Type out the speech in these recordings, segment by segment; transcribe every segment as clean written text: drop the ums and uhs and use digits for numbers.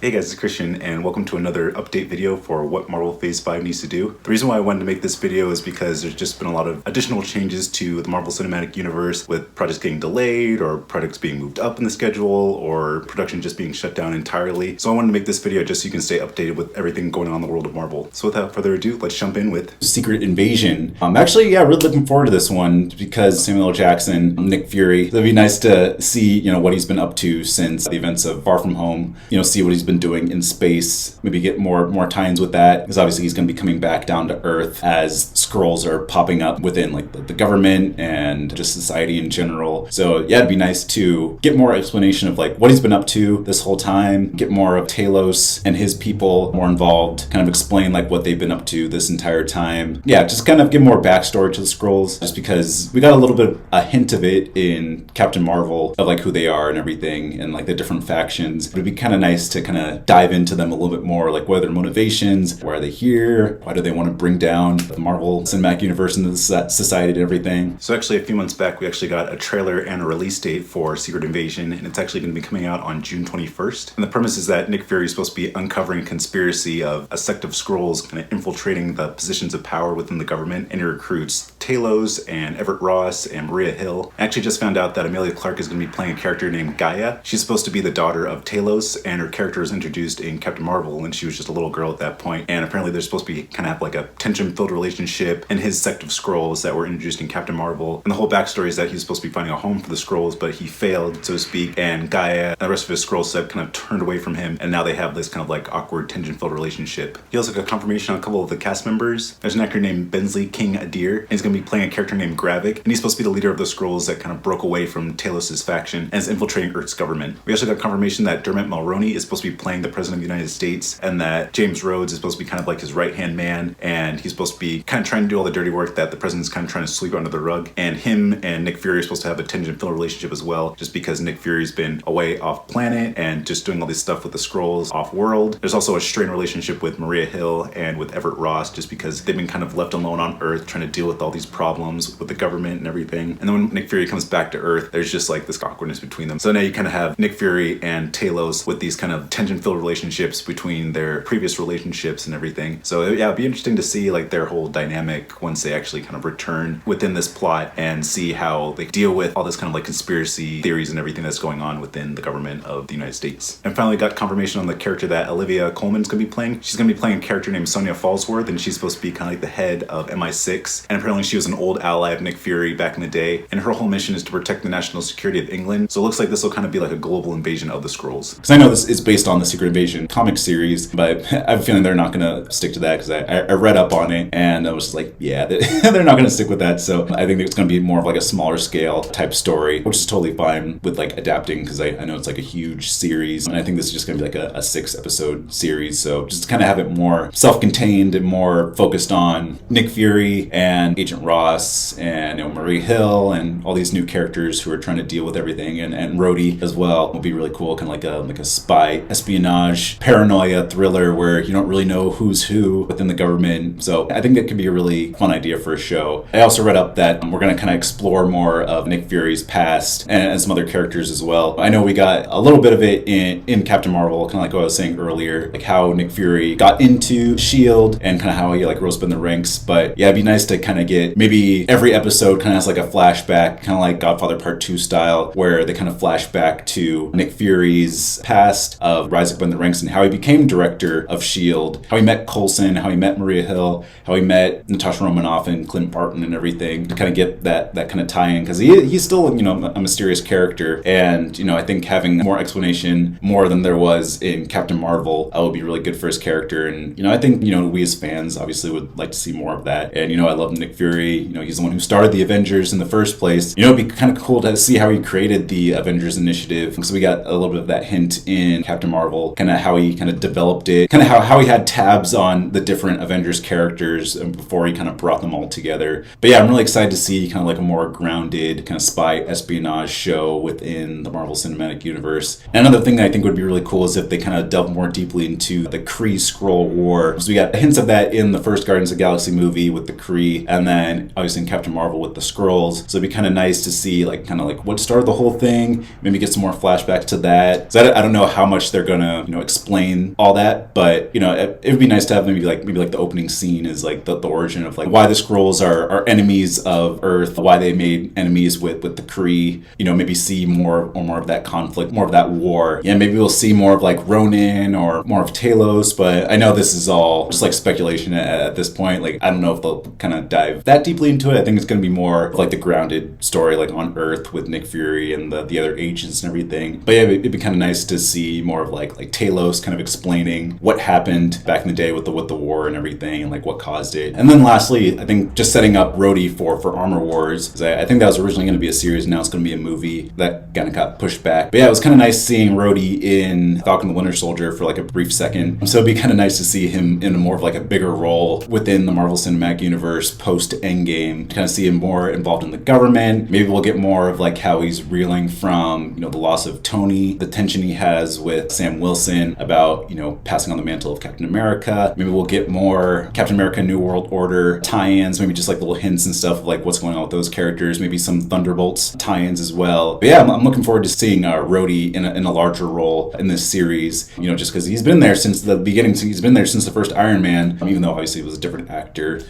Hey guys, it's Christian, and welcome to another update video for what Marvel Phase 5 needs to do. The reason why I wanted to make this video is because there's just been a lot of additional changes to the Marvel Cinematic Universe, with projects getting delayed, or projects being moved up in the schedule, or production just being shut down entirely. So I wanted to make this video just so you can stay updated with everything going on in the world of Marvel. So without further ado, let's jump in with Secret Invasion. Actually, really looking forward to this one because Samuel L. Jackson, Nick Fury, it'd be nice to see, what he's been up to since the events of Far From Home, see what he's been doing in space, maybe get more tie-ins with that, because obviously he's going to be coming back down to Earth as Skrulls are popping up within the government and just society in general. So yeah, it'd be nice to get more explanation of what he's been up to this whole time, get more of Talos and his people more involved, kind of explain what they've been up to this entire time. Yeah, just kind of give more backstory to the Skrulls, just because we got a little bit, a hint of it in Captain Marvel of who they are and everything, and the different factions. It'd be kind of nice to kind of dive into them a little bit more, what are their motivations, why are they here, why do they want to bring down the Marvel Cinematic Universe and the society and everything. So actually a few months back we actually got a trailer and a release date for Secret Invasion, and it's actually going to be coming out on June 21st. And the premise is that Nick Fury is supposed to be uncovering a conspiracy of a sect of Skrulls kind of infiltrating the positions of power within the government, and he recruits Talos and Everett Ross and Maria Hill. I actually just found out that Emilia Clarke is going to be playing a character named Gaia. She's supposed to be the daughter of Talos, and her character was introduced in Captain Marvel when she was just a little girl at that point. And apparently they're supposed to be kind of have a tension-filled relationship in his sect of Skrulls that were introduced in Captain Marvel. And the whole backstory is that he's supposed to be finding a home for the Skrulls, but he failed, so to speak, and Gaia and the rest of his Skrull set kind of turned away from him, and now they have this kind of awkward tension-filled relationship. He also got confirmation on a couple of the cast members. There's an actor named Bensley King Adir, and he's going to be playing a character named Gravik, and he's supposed to be the leader of the Skrulls that kind of broke away from Talos' faction and is infiltrating Earth's government. We also got confirmation that Dermot Mulroney is supposed to be playing the President of the United States, and that James Rhodes is supposed to be kind of his right-hand man, and he's supposed to be kind of trying to do all the dirty work that the President's kind of trying to sweep under the rug. And him and Nick Fury are supposed to have a tension-filled relationship as well, just because Nick Fury's been away off planet and just doing all this stuff with the Skrulls off world. There's also a strained relationship with Maria Hill and with Everett Ross, just because they've been kind of left alone on Earth trying to deal with all these problems with the government and everything. And then when Nick Fury comes back to Earth, there's just this awkwardness between them. So now you kind of have Nick Fury and Talos with these kind of tension-filled relationships between their previous relationships and everything. So yeah, it'd be interesting to see their whole dynamic once they actually kind of return within this plot and see how they deal with all this kind of conspiracy theories and everything that's going on within the government of the United States. And finally got confirmation on the character that Olivia Colman's gonna be playing. She's gonna be playing a character named Sonya Falsworth, and she's supposed to be kind of the head of MI6. And apparently she was an old ally of Nick Fury back in the day, and her whole mission is to protect the national security of England. So it looks like this will kind of be a global invasion of the Skrulls. Because I know this is based on the Secret Invasion comic series, but I have a feeling they're not gonna stick to that, because I read up on it and I was just yeah, they're not gonna stick with that. So I think it's gonna be more of a smaller scale type story, which is totally fine with adapting, because I know it's a huge series, and I think this is just gonna be a 6-episode series. So just kind of have it more self-contained and more focused on Nick Fury and Agent Ross and Marie Hill and all these new characters who are trying to deal with everything, and Rhodey as well. Will be really cool, kind of like a spy espionage paranoia thriller where you don't really know who's who within the government. So I think that could be a really fun idea for a show. I also read up that we're going to kind of explore more of Nick Fury's past and some other characters as well. I know we got a little bit of it in Captain Marvel, kind of what I was saying earlier, how Nick Fury got into S.H.I.E.L.D. and kind of how he rose up in the ranks. But yeah, it'd be nice to kind of get maybe every episode kind of has a flashback, kind of like Godfather Part 2 style, where they kind of flash back to Nick Fury's past of rising up in the ranks and how he became director of S.H.I.E.L.D., how he met Coulson, how he met Maria Hill, how he met Natasha Romanoff and Clint Barton and everything, to kind of get that kind of tie-in, because he's still a mysterious character. And I think having more explanation, more than there was in Captain Marvel, would be really good for his character. And I think we as fans obviously would like to see more of that. And I love Nick Fury. He's the one who started the Avengers in the first place. It'd be kind of cool to see how he created the Avengers Initiative, because we got a little bit of that hint in Captain Marvel, kind of how he kind of developed it, kind of how he had tabs on the different Avengers characters before he kind of brought them all together. But yeah, I'm really excited to see kind of a more grounded kind of spy espionage show within the Marvel Cinematic Universe. And another thing that I think would be really cool is if they kind of delve more deeply into the Kree Skrull War. So we got hints of that in the first Guardians of the Galaxy movie with the Kree, and then obviously in Captain Marvel with the Skrulls. So it'd be kind of nice to see what started the whole thing, maybe get some more flashbacks to that. So I don't know how much they're going gonna, explain all that. But, it would be nice to have maybe like the opening scene is like the origin of like why the Skrulls are enemies of Earth, why they made enemies with the Kree, maybe see more of that conflict, more of that war. Yeah, maybe we'll see more of like Ronan or more of Talos, but I know this is all just like speculation at this point. Like, I don't know if they'll kind of dive that deeply into it. I think it's going to be more of like the grounded story, like on Earth with Nick Fury and the other agents and everything. But yeah, it'd be kind of nice to see more of like Talos kind of explaining what happened back in the day with the war and everything, and like what caused it. And then lastly, I think just setting up Rhodey for Armor Wars, because I think that was originally going to be a series, now it's going to be a movie that kind of got pushed back. But yeah, it was kind of nice seeing Rhodey in Falcon the Winter Soldier for like a brief second. So it'd be kind of nice to see him in a more of like a bigger role within the Marvel Cinematic Universe post Endgame. Kind of see him more involved in the government. Maybe we'll get more of like how he's reeling from, the loss of Tony, the tension he has with Sam Wilson about, passing on the mantle of Captain America. Maybe we'll get more Captain America New World Order tie-ins, maybe just like little hints and stuff of like what's going on with those characters, maybe some Thunderbolts tie-ins as well. But yeah, I'm looking forward to seeing Rhodey in a larger role in this series, just because he's been there since the beginning. He's been there since the first Iron Man, even though obviously it was a different actor.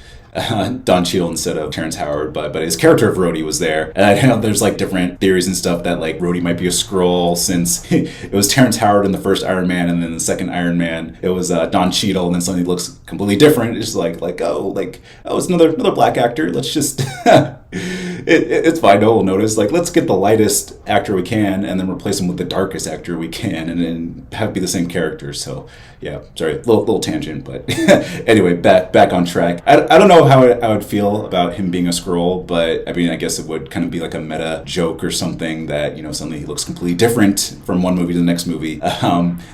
Don Cheadle instead of Terrence Howard, but his character of Rhodey was there. And I know there's like different theories and stuff that like Rhodey might be a Skrull, since it was Terrence Howard in the first Iron Man, and then the second Iron Man it was Don Cheadle, and then something looks completely different. It's like it's another black actor. Let's just it's fine. No one will notice. Like, let's get the lightest actor we can and then replace him with the darkest actor we can, and then have it be the same character. So yeah, sorry, little tangent, but anyway, back on track. I don't know how I would feel about him being a Skrull, but I mean, I guess it would kind of be like a meta joke or something that, suddenly he looks completely different from one movie to the next movie.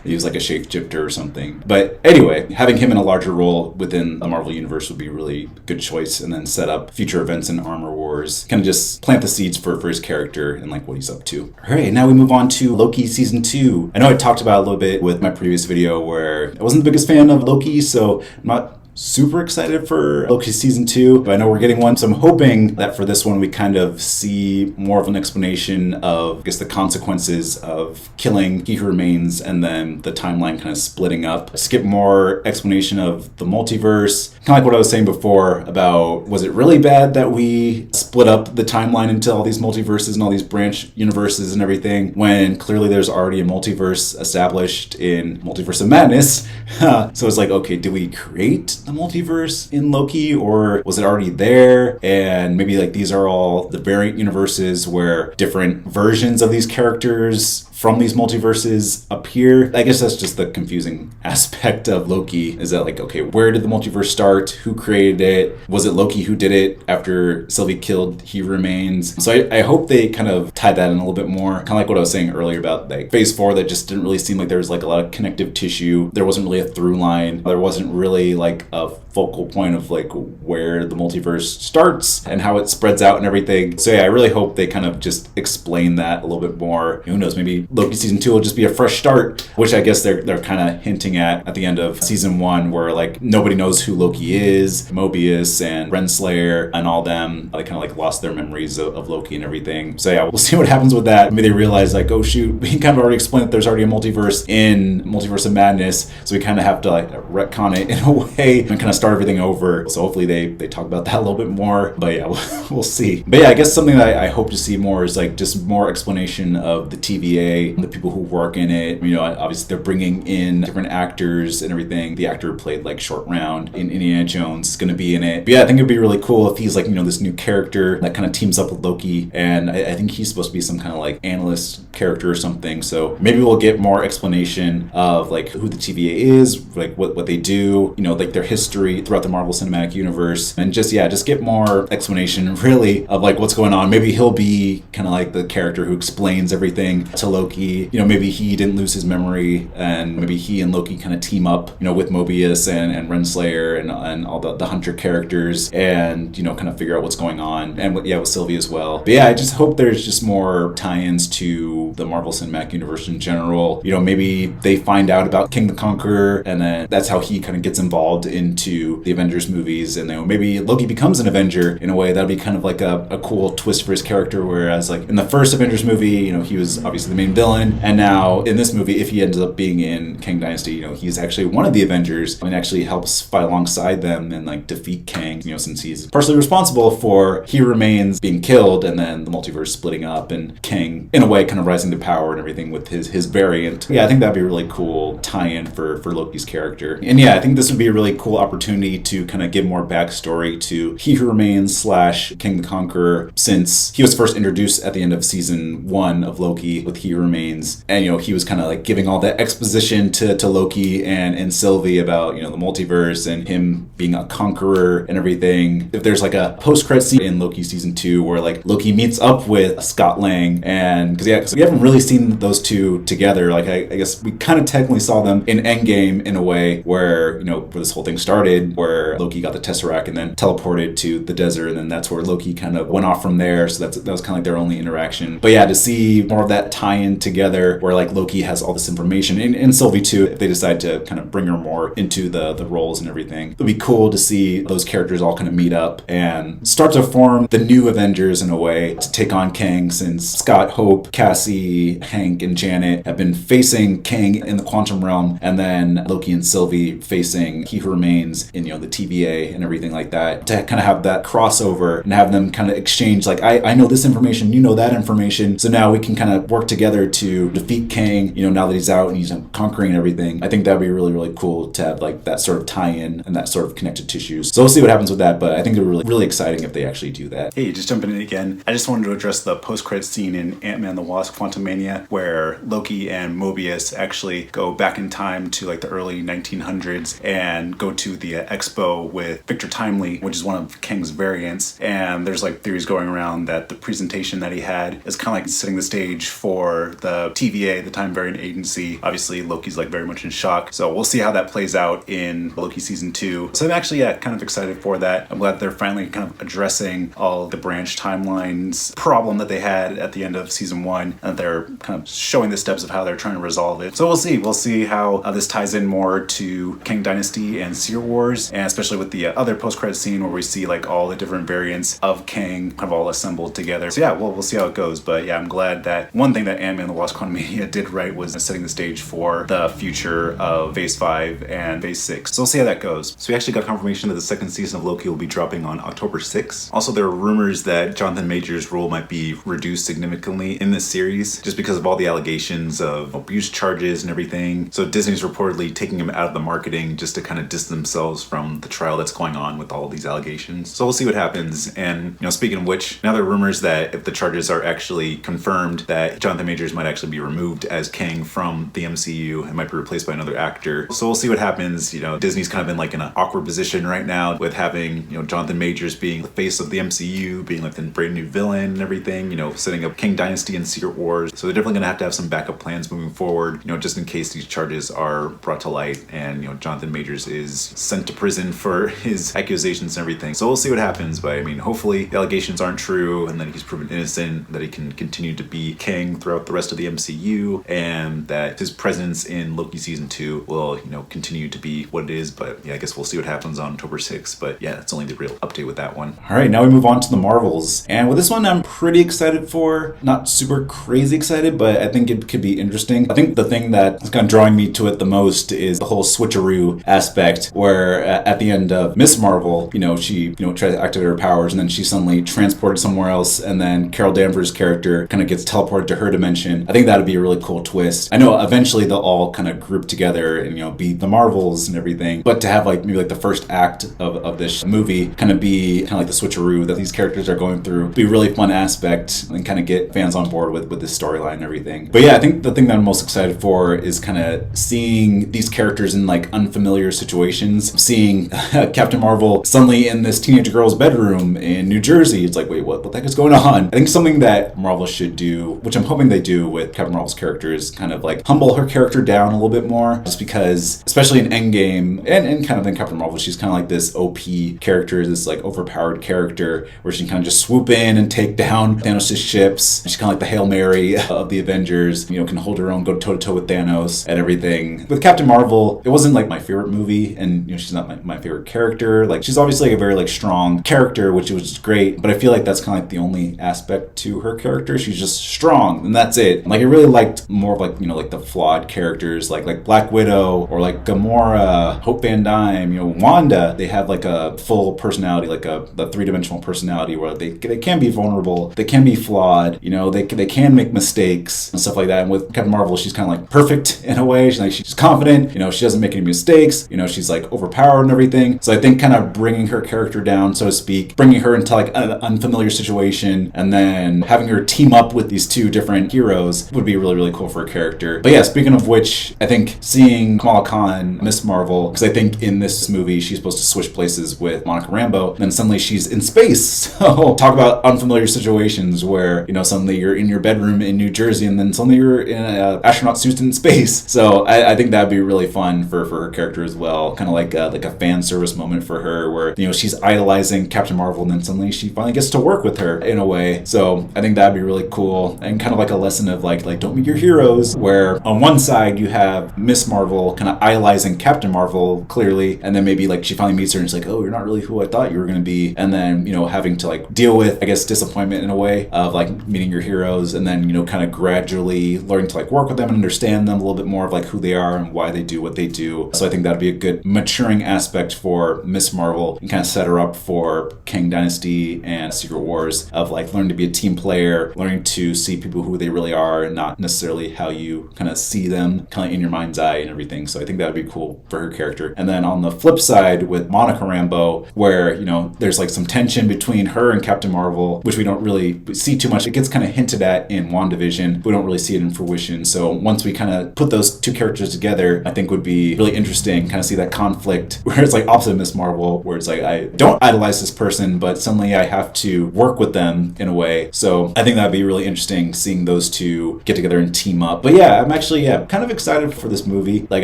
He was like a shapeshifter or something. But anyway, having him in a larger role within the Marvel Universe would be a really good choice, and then set up future events in Armor Wars. Kind of just plant the seeds for his character and like what he's up to. All right, now we move on to Loki Season 2. I know I talked about it a little bit with my previous video where I wasn't the biggest fan of Loki, so I'm not super excited for Loki Season 2, but I know we're getting one, so I'm hoping that for this one we kind of see more of an explanation of, I guess, the consequences of killing He Who Remains, and then the timeline kind of splitting up. Just get more explanation of the multiverse. Kind of like what I was saying before about, was it really bad that we split up the timeline into all these multiverses and all these branch universes and everything, when clearly there's already a multiverse established in Multiverse of Madness? So it's like, okay, do we create the multiverse in Loki, or was it already there? And maybe like these are all the variant universes where different versions of these characters from these multiverses appear. I guess that's just the confusing aspect of Loki, is that like, okay, where did the multiverse start? Who created it? Was it Loki who did it after Sylvie killed He Remains? So I hope they kind of tie that in a little bit more. Kind of like what I was saying earlier about like Phase 4, that just didn't really seem like there was like a lot of connective tissue. There wasn't really a through line. There wasn't really like a focal point of like where the multiverse starts and how it spreads out and everything. So yeah, I really hope they kind of just explain that a little bit more. Who knows, maybe Loki Season 2 will just be a fresh start, which I guess they're kind of hinting at the end of Season 1, where like nobody knows who Loki is. Mobius and Renslayer and all them, they kind of like lost their memories of Loki and everything. So yeah, we'll see what happens with that. Maybe they realize like, oh shoot, we kind of already explained that there's already a multiverse in Multiverse of Madness, so we kind of have to like retcon it in a way and kind of start everything over. So hopefully they talk about that a little bit more. But yeah, we'll see. But yeah, I guess something that I hope to see more is like just more explanation of the TVA, the people who work in it. Obviously they're bringing in different actors and everything. The actor who played like Short Round in Indiana Jones is going to be in it. But yeah, I think it'd be really cool if he's like, this new character that kind of teams up with Loki. And I think he's supposed to be some kind of like analyst character or something. So maybe we'll get more explanation of like who the TVA is, like what they do, like their history throughout the Marvel Cinematic Universe, and just get more explanation really of like what's going on. Maybe he'll be kind of like the character who explains everything to Loki. Maybe he didn't lose his memory, and maybe he and Loki kind of team up, with Mobius and Renslayer and all the Hunter characters, and kind of figure out what's going on, and with Sylvie as well. But yeah, I just hope there's just more tie-ins to the Marvel Cinematic Universe in general. Maybe they find out about King the Conqueror, and then that's how he kind of gets involved into the Avengers movies, and then maybe Loki becomes an Avenger in a way. That'd be kind of like a cool twist for his character, whereas like in the first Avengers movie, he was obviously the main main villain. And now in this movie, if he ends up being in Kang Dynasty, you know, he's actually one of the Avengers and actually helps fight alongside them and like defeat Kang, you know, since he's partially responsible for He Remains being killed and then the multiverse splitting up and Kang in a way kind of rising to power and everything with his variant. Yeah, I think that'd be a really cool tie-in for Loki's character. And yeah, I think this would be a really cool opportunity to kind of give more backstory to He Who Remains / King the Conqueror, since he was first introduced at the end of season 1 of Loki with He Who Remains. And, you know, he was kind of like giving all that exposition to Loki and Sylvie about, you know, the multiverse and him being a conqueror and everything. If there's like a post-credit scene in Loki season 2 where like Loki meets up with Scott Lang, and because we haven't really seen those two together. Like I guess we kind of technically saw them in Endgame in a way where, you know, where this whole thing started, where Loki got the Tesseract and then teleported to the desert, and then that's where Loki kind of went off from there. So that was kind of like their only interaction. But yeah, to see more of that tie-in together where like Loki has all this information, and Sylvie too, if they decide to kind of bring her more into the roles and everything. It'd be cool to see those characters all kind of meet up and start to form the new Avengers in a way to take on Kang, since Scott, Hope, Cassie, Hank, and Janet have been facing Kang in the quantum realm, and then Loki and Sylvie facing He Who Remains in, you know, the TVA and everything like that, to kind of have that crossover and have them kind of exchange, like, I know this information, you know that information, so now we can kind of work together to defeat Kang, you know, now that he's out and he's conquering everything. I think that'd be really, really cool to have like that sort of tie-in and that sort of connected tissues. So we'll see what happens with that, but I think it'd be really, really exciting if they actually do that. Hey, just jumping in again, I just wanted to address the post-credit scene in Ant-Man the Wasp: Quantumania, where Loki and Mobius actually go back in time to like the early 1900s and go to the expo with Victor Timely, which is one of Kang's variants. And there's like theories going around that the presentation that he had is kind of like setting the stage for the TVA, the Time Variant Agency. Obviously, Loki's like very much in shock. So we'll see how that plays out in Loki season 2. So I'm actually, yeah, kind of excited for that. I'm glad they're finally kind of addressing all the branch timelines problem that they had at the end of season 1, and they're kind of showing the steps of how they're trying to resolve it. So we'll see how this ties in more to Kang Dynasty and Seer Wars, and especially with the other post-credit scene where we see like all the different variants of Kang kind of all assembled together. So yeah, we'll see how it goes. But yeah, I'm glad that one thing that Ant-Man the Wasp: Quantumania did right was setting the stage for the future of Phase 5 and Phase 6. So we'll see how that goes. So we actually got confirmation that the second season of Loki will be dropping on October 6th. Also, there are rumors that Jonathan Majors' role might be reduced significantly in this series just because of all the allegations of abuse charges and everything. So Disney's reportedly taking him out of the marketing just to kind of distance themselves from the trial that's going on with all these allegations. So we'll see what happens. And, you know, speaking of which, now there are rumors that if the charges are actually confirmed, that Jonathan Majors might actually be removed as Kang from the MCU and might be replaced by another actor. So we'll see what happens. You know, Disney's kind of in like in an awkward position right now with having, you know, Jonathan Majors being the face of the MCU, being like the brand new villain and everything, you know, setting up Kang Dynasty and Secret Wars. So they're definitely going to have some backup plans moving forward, you know, just in case these charges are brought to light and, you know, Jonathan Majors is sent to prison for his accusations and everything. So we'll see what happens. But I mean, hopefully the allegations aren't true and that he's proven innocent, that he can continue to be Kang throughout the rest of the MCU, and that his presence in Loki season 2 will, you know, continue to be what it is. But yeah, I guess we'll see what happens on October 6th. But yeah, that's only the real update with that one. All right, now we move on to the Marvels. And with this one, I'm pretty excited for. Not super crazy excited, but I think it could be interesting. I think the thing that is kind of drawing me to it the most is the whole switcheroo aspect, where at the end of Miss Marvel, you know, she, you know, tries to activate her powers and then she suddenly transported somewhere else, and then Carol Danvers' character kind of gets teleported to her dimension. I think that'd be a really cool twist. I know eventually they'll all kind of group together and, you know, be the Marvels and everything, but to have like maybe like the first act of this movie kind of be kind of like the switcheroo that these characters are going through, be a really fun aspect and kind of get fans on board with this storyline and everything. But yeah, I think the thing that I'm most excited for is kind of seeing these characters in like unfamiliar situations, seeing Captain Marvel suddenly in this teenage girl's bedroom in New Jersey. It's like, wait, what the heck is going on? I think something that Marvel should do, which I'm hoping they do with Captain Marvel's character, is kind of like humble her character down a little bit more, just because, especially in Endgame and kind of in Captain Marvel, she's kind of like this OP character, this like overpowered character where she can kind of just swoop in and take down Thanos' ships. She's kind of like the Hail Mary of the Avengers, you know, can hold her own, go toe-to-toe with Thanos and everything. With Captain Marvel, it wasn't like my favorite movie, and, you know, she's not my favorite character. Like, she's obviously like a very like strong character, which was great, but I feel like that's kind of like the only aspect to her character. She's just strong, and that's it. Like, I really liked more of like, you know, like the flawed characters, like Black Widow or like Gamora, Hope Van Dyne, you know, Wanda. They have like a full personality, like the three-dimensional personality where they can be vulnerable, they can be flawed, you know, they can make mistakes and stuff like that. And with Captain Marvel, she's kind of like perfect in a way. She's confident, you know, she doesn't make any mistakes, you know, she's like overpowered and everything. So I think kind of bringing her character down, so to speak, bringing her into like an unfamiliar situation and then having her team up with these two different heroes would be really, really cool for a character. But yeah, speaking of which, I think seeing Kamala Khan, Miss Marvel, because I think in this movie she's supposed to switch places with Monica Rambeau, and then suddenly she's in space. So talk about unfamiliar situations where, you know, suddenly you're in your bedroom in New Jersey and then suddenly you're in an astronaut suit in space. So I think that'd be really fun for her character as well. Kind of like a fan service moment for her where, you know, she's idolizing Captain Marvel and then suddenly she finally gets to work with her in a way. So I think that'd be really cool and kind of like a lesson of like don't meet your heroes, where on one side you have Miss Marvel kind of idolizing Captain Marvel clearly, and then maybe like she finally meets her and it's like, oh, you're not really who I thought you were going to be, and then, you know, having to like deal with, I guess, disappointment in a way of like meeting your heroes and then, you know, kind of gradually learning to like work with them and understand them a little bit more of like who they are and why they do what they do. So I think that'd be a good maturing aspect for Miss Marvel and kind of set her up for Kang Dynasty and Secret Wars of like learning to be a team player, learning to see people who they really are and not necessarily how you kind of see them kind of in your mind's eye and everything. So I think that would be cool for her character. And then on the flip side with Monica Rambeau, where, you know, there's like some tension between her and Captain Marvel, which we don't really see too much. It gets kind of hinted at in WandaVision. We don't really see it in fruition. So once we kind of put those two characters together, I think would be really interesting, kind of see that conflict where it's like opposite Miss Marvel, where it's like, I don't idolize this person, but suddenly I have to work with them in a way. So I think that'd be really interesting seeing those two get together and team up. But yeah, I'm actually kind of excited for this movie. Like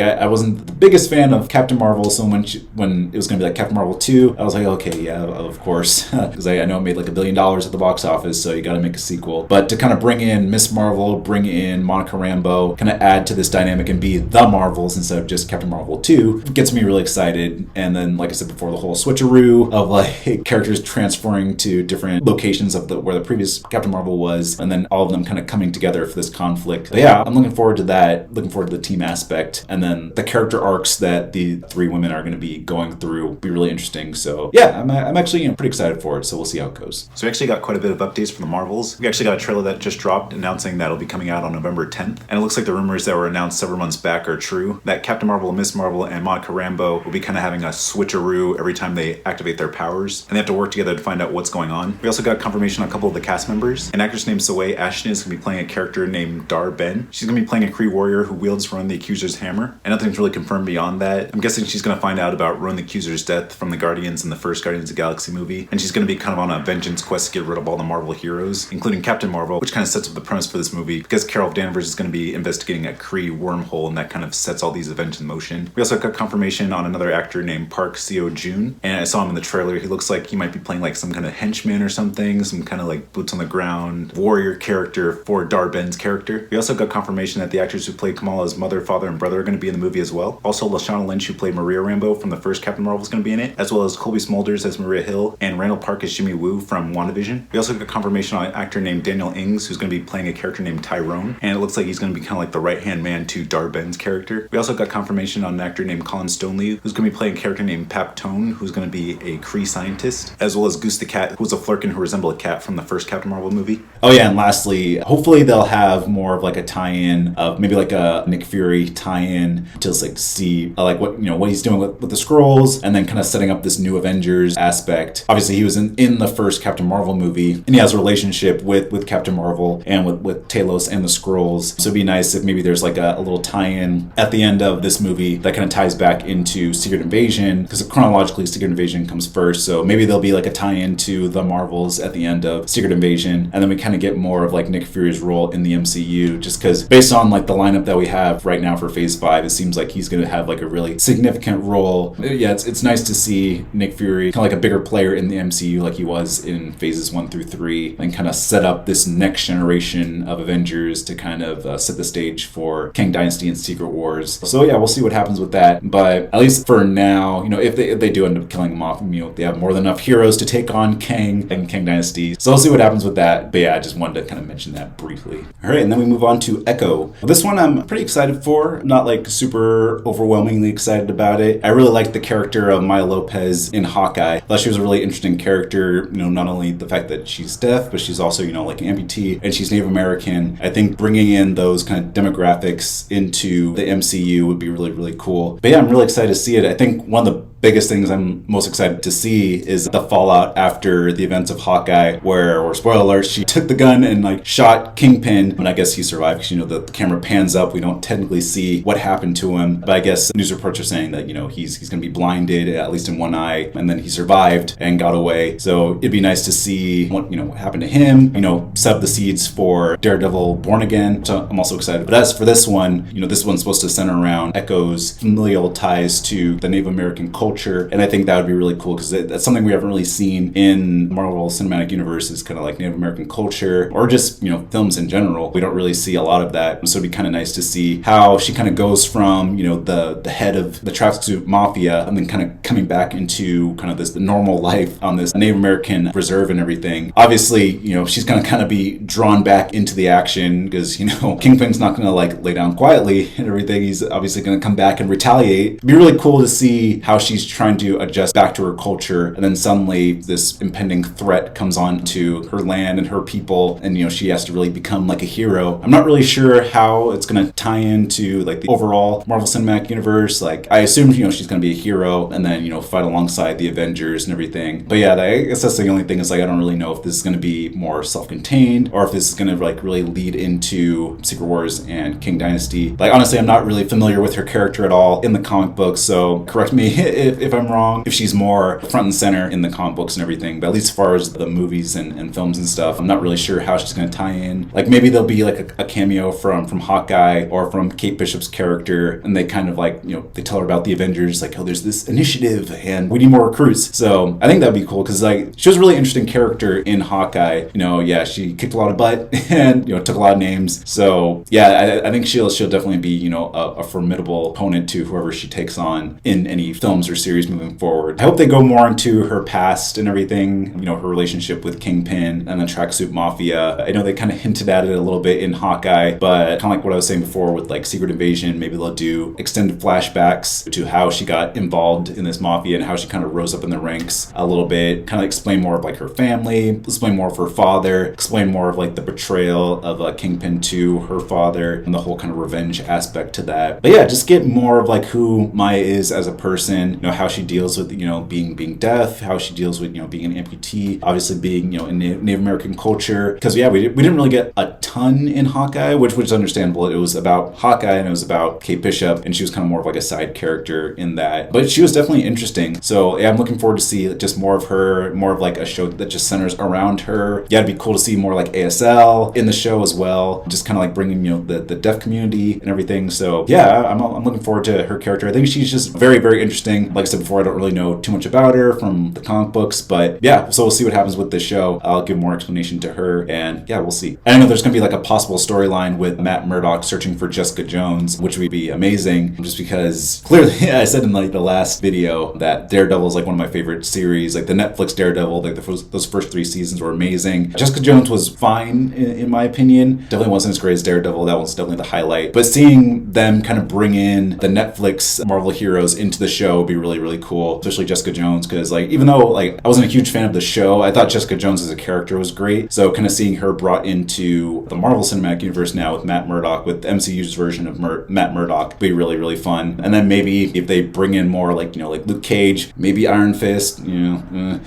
I wasn't the biggest fan of Captain Marvel, so when it was going to be like Captain Marvel 2, I was like, okay, yeah, of course, because I know it made like $1 billion at the box office, so you got to make a sequel. But to kind of bring in Miss Marvel, bring in Monica Rambeau, kind of add to this dynamic and be the Marvels instead of just Captain Marvel 2, gets me really excited. And then, like I said before, the whole switcheroo of like characters transferring to different locations of where the previous Captain Marvel was, and then all of them kind of coming together for this conflict. But yeah, I'm looking forward to that, looking forward to the team aspect, and then the character arcs that the three women are going to be going through will be really interesting. So yeah, I'm actually, you know, pretty excited for it, so we'll see how it goes. So we actually got quite a bit of updates from the Marvels. We actually got a trailer that just dropped announcing that it'll be coming out on November 10th, and it looks like the rumors that were announced several months back are true, that Captain Marvel, Miss Marvel, and Monica Rambeau will be kind of having a switcheroo every time they activate their powers, and they have to work together to find out what's going on. We also got confirmation on a couple of the cast members. An actress named Zoe Ashton is going to be playing a character named Dar Ben. She's going to be playing a Kree warrior who wields Ronan the Accuser's hammer, and nothing's really confirmed beyond that. I'm guessing she's going to find out about Ronan the Accuser's death from the Guardians in the first Guardians of the Galaxy movie, and she's going to be kind of on a vengeance quest to get rid of all the Marvel heroes, including Captain Marvel, which kind of sets up the premise for this movie, because Carol Danvers is going to be investigating a Kree wormhole, and that kind of sets all these events in motion. We also got confirmation on another actor named Park Seo-joon, and I saw him in the trailer. He looks like he might be playing like some kind of henchman or something, some kind of like boots on the ground warrior character for Dar Ben's character. We also got confirmation that the actors who played Kamala's mother, father, and brother are going to be in the movie as well. Also, Lashana Lynch, who played Maria Rambeau from the first Captain Marvel, is going to be in it, as well as Colby Smulders as Maria Hill and Randall Park as Jimmy Woo from WandaVision. We also got confirmation on an actor named Daniel Ings, who's going to be playing a character named Tyrone, and it looks like he's going to be kind of like the right-hand man to Dar Ben's character. We also got confirmation on an actor named Colin Stoneley, who's going to be playing a character named Pap Tone, who's going to be a Kree scientist, as well as Goose the Cat, who's a Flurkin who resembles a cat from the first Captain Marvel movie. Oh yeah, and lastly, hopefully they'll have more of like a tie-in of maybe like a Nick Fury tie-in to like see like what, you know, what he's doing with the Skrulls, and then kind of setting up this new Avengers aspect. Obviously he was in the first Captain Marvel movie, and he has a relationship with Captain Marvel and with Talos and the Skrulls. So it'd be nice if maybe there's like a little tie-in at the end of this movie that kind of ties back into Secret Invasion, because chronologically Secret Invasion comes first, so maybe there'll be like a tie-in to the Marvels at the end of Secret Invasion, and then we kind of get more of like Nick Fury's role in the MCU, just because based on like the lineup that we have right now for Phase 5, it seems like he's going to have like a really significant role. Yeah, it's nice to see Nick Fury kind of like a bigger player in the MCU like he was in Phases 1 through 3, and kind of set up this next generation of Avengers to kind of set the stage for Kang Dynasty and Secret Wars. So yeah, we'll see what happens with that, but at least for now, you know, if they do end up killing him off, you know, they have more than enough heroes to take on Kang and Kang Dynasty. So we'll see what happens with that. But yeah, I just wanted to kind of mention that briefly. basically. All right, and then we move on to Echo. This one I'm pretty excited for. Not like super overwhelmingly excited about it. I really like the character of Maya Lopez in Hawkeye. I thought she was a really interesting character. Not only the fact that she's deaf, but she's also, like an amputee, and she's Native American. I think bringing in those kind of demographics into the MCU would be really, really cool. But yeah, I'm really excited to see it. I think one of the biggest things I'm most excited to see is the fallout after the events of Hawkeye, where spoiler alert, she took the gun and like shot Kingpin, and I guess he survived because the camera pans up. We don't technically see what happened to him, but I guess news reports are saying that he's going to be blinded at least in one eye, and then he survived and got away. So it'd be nice to see what happened to him. Set up the seeds for Daredevil Born Again. So I'm also excited. But as for this one, this one's supposed to center around Echo's familial ties to the Native American culture, and I think that would be really cool because that's something we haven't really seen in Marvel Cinematic Universe, is kind of like Native American culture, or just films in general. We don't really see a lot of that, so it'd be kind of nice to see how she kind of goes from the head of the tracksuit mafia and then kind of coming back into kind of this normal life on this Native American reserve and everything. Obviously, she's going to kind of be drawn back into the action because Kingpin's not going to like lay down quietly and everything. He's obviously going to come back and retaliate. It'd be really cool to see how she's trying to adjust back to her culture, and then suddenly this impending threat comes on to her land and her people, and she has to really become like a hero. I'm not really sure how it's going to tie into like the overall Marvel Cinematic Universe. Like I assume she's going to be a hero and then fight alongside the Avengers and everything. But yeah, I guess that's the only thing, is like I don't really know if this is going to be more self-contained or if this is going to like really lead into Secret Wars and King Dynasty. Like honestly, I'm not really familiar with her character at all in the comic books, so correct me if I'm wrong, if she's more front and center in the comic books and everything. But at least as far as the movies and films and stuff, I'm not really sure how she's going to tie in. Like maybe there'll be like a cameo from Hawkeye or from Kate Bishop's character, and they kind of like they tell her about the Avengers, like, oh, there's this initiative and we need more recruits. So I think that'd be cool because like she was a really interesting character in Hawkeye. Yeah, she kicked a lot of butt and took a lot of names. So yeah, I think she'll definitely be a formidable opponent to whoever she takes on in any films or series moving forward. I hope they go more into her past and everything, her relationship with Kingpin and the Tracksuit Mafia. I know they kind of hinted at it a little bit in Hawkeye, but kind of like what I was saying before with like Secret Invasion, maybe they'll do extended flashbacks to how she got involved in this mafia and how she kind of rose up in the ranks a little bit, kind of explain more of like her family, explain more of her father, explain more of like the betrayal of Kingpin to her father and the whole kind of revenge aspect to that. But yeah, just get more of like who Maya is as a person, how she deals with being deaf, how she deals with being an amputee, obviously being in Native American culture, because yeah, we didn't really get a ton in Hawkeye, which was understandable. It was about Hawkeye and it was about Kate Bishop, and she was kind of more of like a side character in that, but she was definitely interesting. So yeah, I'm looking forward to see just more of her, more of like a show that just centers around her. Yeah, it'd be cool to see more like ASL in the show as well, just kind of like bringing the deaf community and everything. So yeah, I'm looking forward to her character. I think she's just very, very interesting. Like I said before, I don't really know too much about her from the comic books, but yeah, so we'll see what happens with this show. I'll give more explanation to her, and yeah, we'll see. And I know there's going to be like a possible storyline with Matt Murdock searching for Jessica Jones, which would be amazing, just because clearly I said in like the last video that Daredevil is like one of my favorite series. Like the Netflix Daredevil, like those first 3 seasons were amazing. Jessica Jones was fine in my opinion. Definitely wasn't as great as Daredevil. That was definitely the highlight. But seeing them kind of bring in the Netflix Marvel heroes into the show would be really, really cool, especially Jessica Jones, because like even though like I wasn't a huge fan of the show, I thought Jessica Jones as a character was great. So kind of seeing her brought into the Marvel Cinematic Universe now with Matt Murdock, with the MCU's version of Matt Murdock, would be really, really fun. And then maybe if they bring in more like like Luke Cage, maybe Iron Fist, bring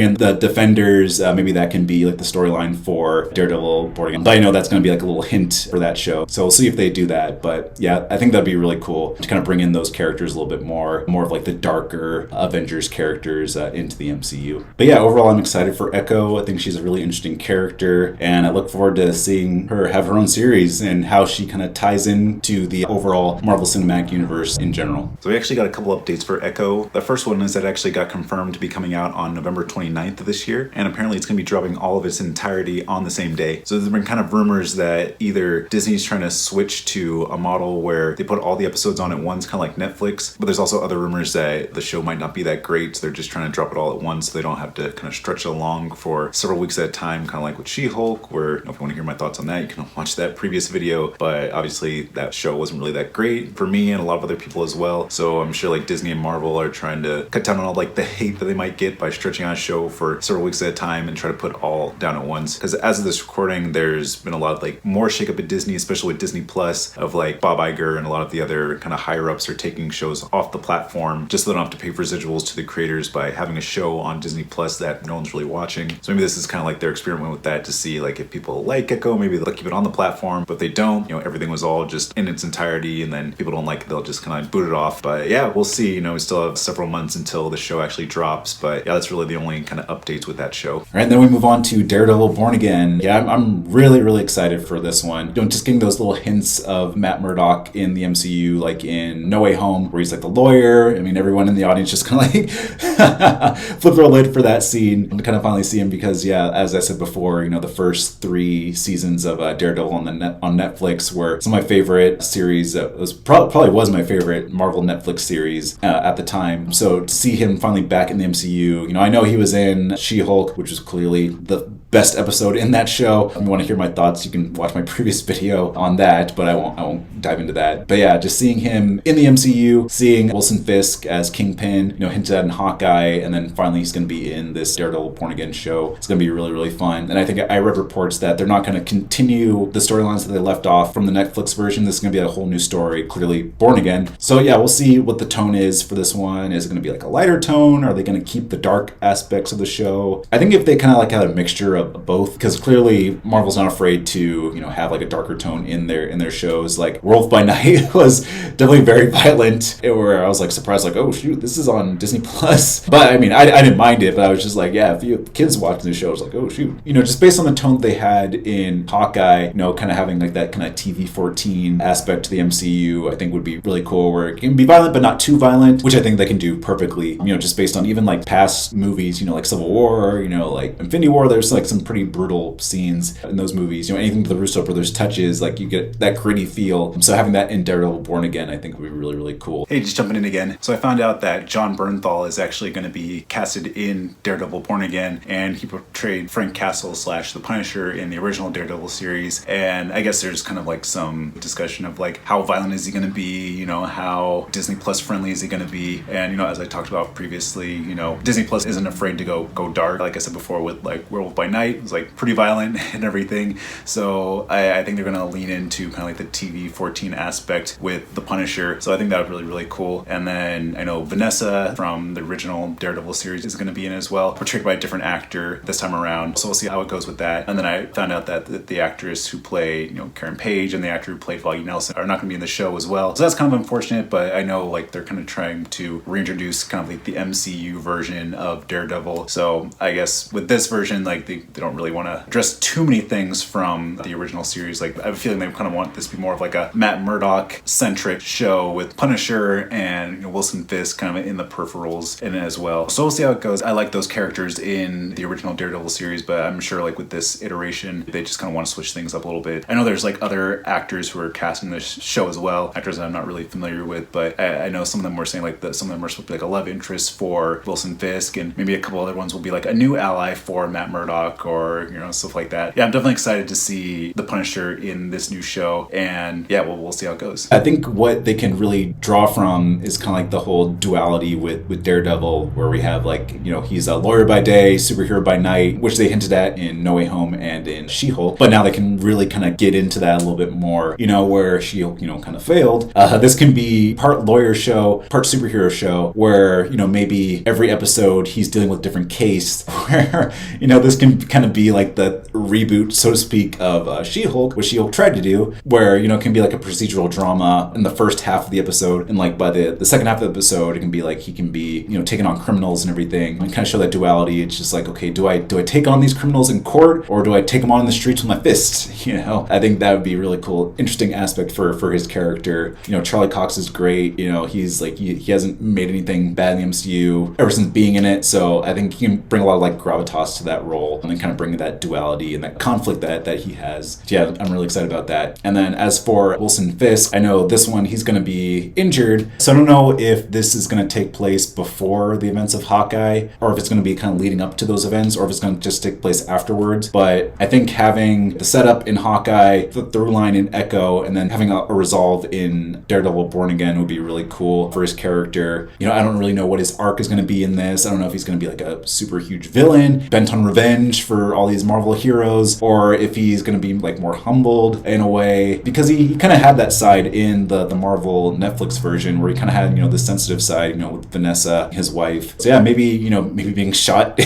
in the Defenders, maybe that can be like the storyline for Daredevil Born Again. But I know that's going to be like a little hint for that show, so we'll see if they do that. But yeah, I think that'd be really cool to kind of bring in those characters a little bit more of like the darker Avengers characters into the MCU. But yeah, overall I'm excited for Echo. I think she's a really interesting character, and I look forward to seeing her have her own series and how she kind of ties into the overall Marvel Cinematic Universe in general. So we actually got a couple updates for Echo. The first one is that it actually got confirmed to be coming out on November 29th of this year, and apparently it's going to be dropping all of its entirety on the same day. So there's been kind of rumors that either Disney's trying to switch to a model where they put all the episodes on at once, kind of like Netflix, but there's there's also other rumors that the show might not be that great, so they're just trying to drop it all at once so they don't have to kind of stretch it along for several weeks at a time, kind of like with She-Hulk, where if you want to hear my thoughts on that, you can watch that previous video. But obviously that show wasn't really that great for me and a lot of other people as well. So I'm sure like Disney and Marvel are trying to cut down on all like the hate that they might get by stretching on a show for several weeks at a time and try to put all down at once. Because as of this recording, there's been a lot of like more shakeup at Disney, especially with Disney Plus, of like Bob Iger and a lot of the other kind of higher ups are taking shows off the platform just so they don't have to pay for residuals to the creators by having a show on Disney Plus that no one's really watching. So maybe this is kind of like their experiment with that to see like if people like Gecko, maybe they'll keep it on the platform, but if they don't, everything was all just in its entirety and then people don't like it, they'll just kind of boot it off. But yeah, we'll see. We still have several months until the show actually drops, but yeah, that's really the only kind of updates with that show. All right, then we move on to Daredevil Born Again. Yeah, I'm really, really excited for this one. Just getting those little hints of Matt Murdock in the MCU, like in No Way Home, where he's like the lawyer. I mean, everyone in the audience just kind of like flip their lid for that scene and kind of finally see him because, yeah, as I said before, the first 3 seasons of Daredevil on Netflix were some of my favorite series. It was probably was my favorite Marvel Netflix series at the time. So to see him finally back in the MCU, I know he was in She-Hulk, which was clearly the best episode in that show. If you want to hear my thoughts, you can watch my previous video on that, but I won't dive into that. But yeah, just seeing him in the MCU, seeing Wilson Fisk as Kingpin, hinted at in Hawkeye, and then finally he's going to be in this Daredevil Born Again show. It's going to be really, really fun. And I think I read reports that they're not going to continue the storylines that they left off from the Netflix version. This is going to be a whole new story, clearly Born Again. So yeah, we'll see what the tone is for this one. Is it going to be like a lighter tone? Are they going to keep the dark aspects of the show? I think if they kind of like had a mixture of both, because clearly Marvel's not afraid to have like a darker tone in their shows. Like Werewolf by Night was definitely very violent, where I was like surprised, like, oh shoot, this is on Disney Plus. But I mean, I didn't mind it, but I was just like, yeah, if you have kids watching the show, it's like, oh shoot, just based on the tone they had in Hawkeye, kind of having like that kind of TV-14 aspect to the MCU, I think would be really cool, where it can be violent but not too violent, which I think they can do perfectly. Just based on even like past movies, like Civil War, like Infinity War, there's like some pretty brutal scenes in those movies. Anything the Russo brothers touches, like you get that gritty feel. So having that in Daredevil Born Again, I think would be really, really cool. Hey, just jumping in again. So I found out that John Bernthal is actually going to be casted in Daredevil Born Again, and he portrayed Frank Castle / the Punisher in the original Daredevil series. And I guess there's kind of like some discussion of like how violent is he going to be, how Disney Plus friendly is he going to be. And as I talked about previously, Disney Plus isn't afraid to go dark. Like I said before with like Werewolf by Night, it was like pretty violent and everything. So I think they're going to lean into kind of like the TV-14 aspect with the Punisher. So I think that would be really, really cool. And then I know Vanessa from the original Daredevil series is going to be in as well, portrayed by a different actor this time around. So we'll see how it goes with that. And then I found out that the actress who played, Karen Page and the actor who played Foggy Nelson are not going to be in the show as well. So that's kind of unfortunate, but I know like they're kind of trying to reintroduce kind of like the MCU version of Daredevil. So I guess with this version, like they don't really want to address too many things from the original series. Like I have a feeling they kind of want this to be more of like a Matt Murdock centric show with Punisher and Wilson Fisk kind of in the peripherals in it as well. So we'll see how it goes. I like those characters in the original Daredevil series, but I'm sure like with this iteration, they just kind of want to switch things up a little bit. I know there's like other actors who are cast in this show as well, actors that I'm not really familiar with, but I know some of them were saying like that some of them are supposed to be like a love interest for Wilson Fisk, and maybe a couple other ones will be like a new ally for Matt Murdock or stuff like that. Yeah, I'm definitely excited to see the Punisher in this new show, and yeah, we'll see how it goes. I think what they can really draw from is kind of like the whole duality with Daredevil, where we have like, he's a lawyer by day, superhero by night, which they hinted at in No Way Home and in She-Hulk, but now they can really kind of get into that a little bit more, where She-Hulk, kind of failed. This can be part lawyer show, part superhero show, where, maybe every episode he's dealing with a different case, where, this can kind of be like the reboot, so to speak, of She-Hulk, which She-Hulk tried to do, where, it can be like a procedural drama in the first half of the episode, and like by the second half of the episode, it can be like he can be, taking on criminals and everything, and kind of show that duality. It's just like, okay, do I take on these criminals in court, or do I take them on in the streets with my fists? I think that would be a really cool, interesting aspect for his character. Charlie Cox is great. He's like, he hasn't made anything bad in the MCU ever since being in it, so I think he can bring a lot of like gravitas to that role, and and kind of bringing that duality and that conflict that he has. Yeah, I'm really excited about that. And then as for Wilson Fisk, I know this one, he's going to be injured. So I don't know if this is going to take place before the events of Hawkeye, or if it's going to be kind of leading up to those events, or if it's going to just take place afterwards. But I think having the setup in Hawkeye, the through line in Echo, and then having a resolve in Daredevil Born Again would be really cool for his character. You know, I don't really know what his arc is going to be in this. I don't know if he's going to be like a super huge villain, bent on revenge for all these Marvel heroes, or if he's going to be like more humbled in a way, because he kind of had that side in the Marvel Netflix version where he kind of had, you know, the sensitive side, you know, with Vanessa, his wife. So yeah, maybe being shot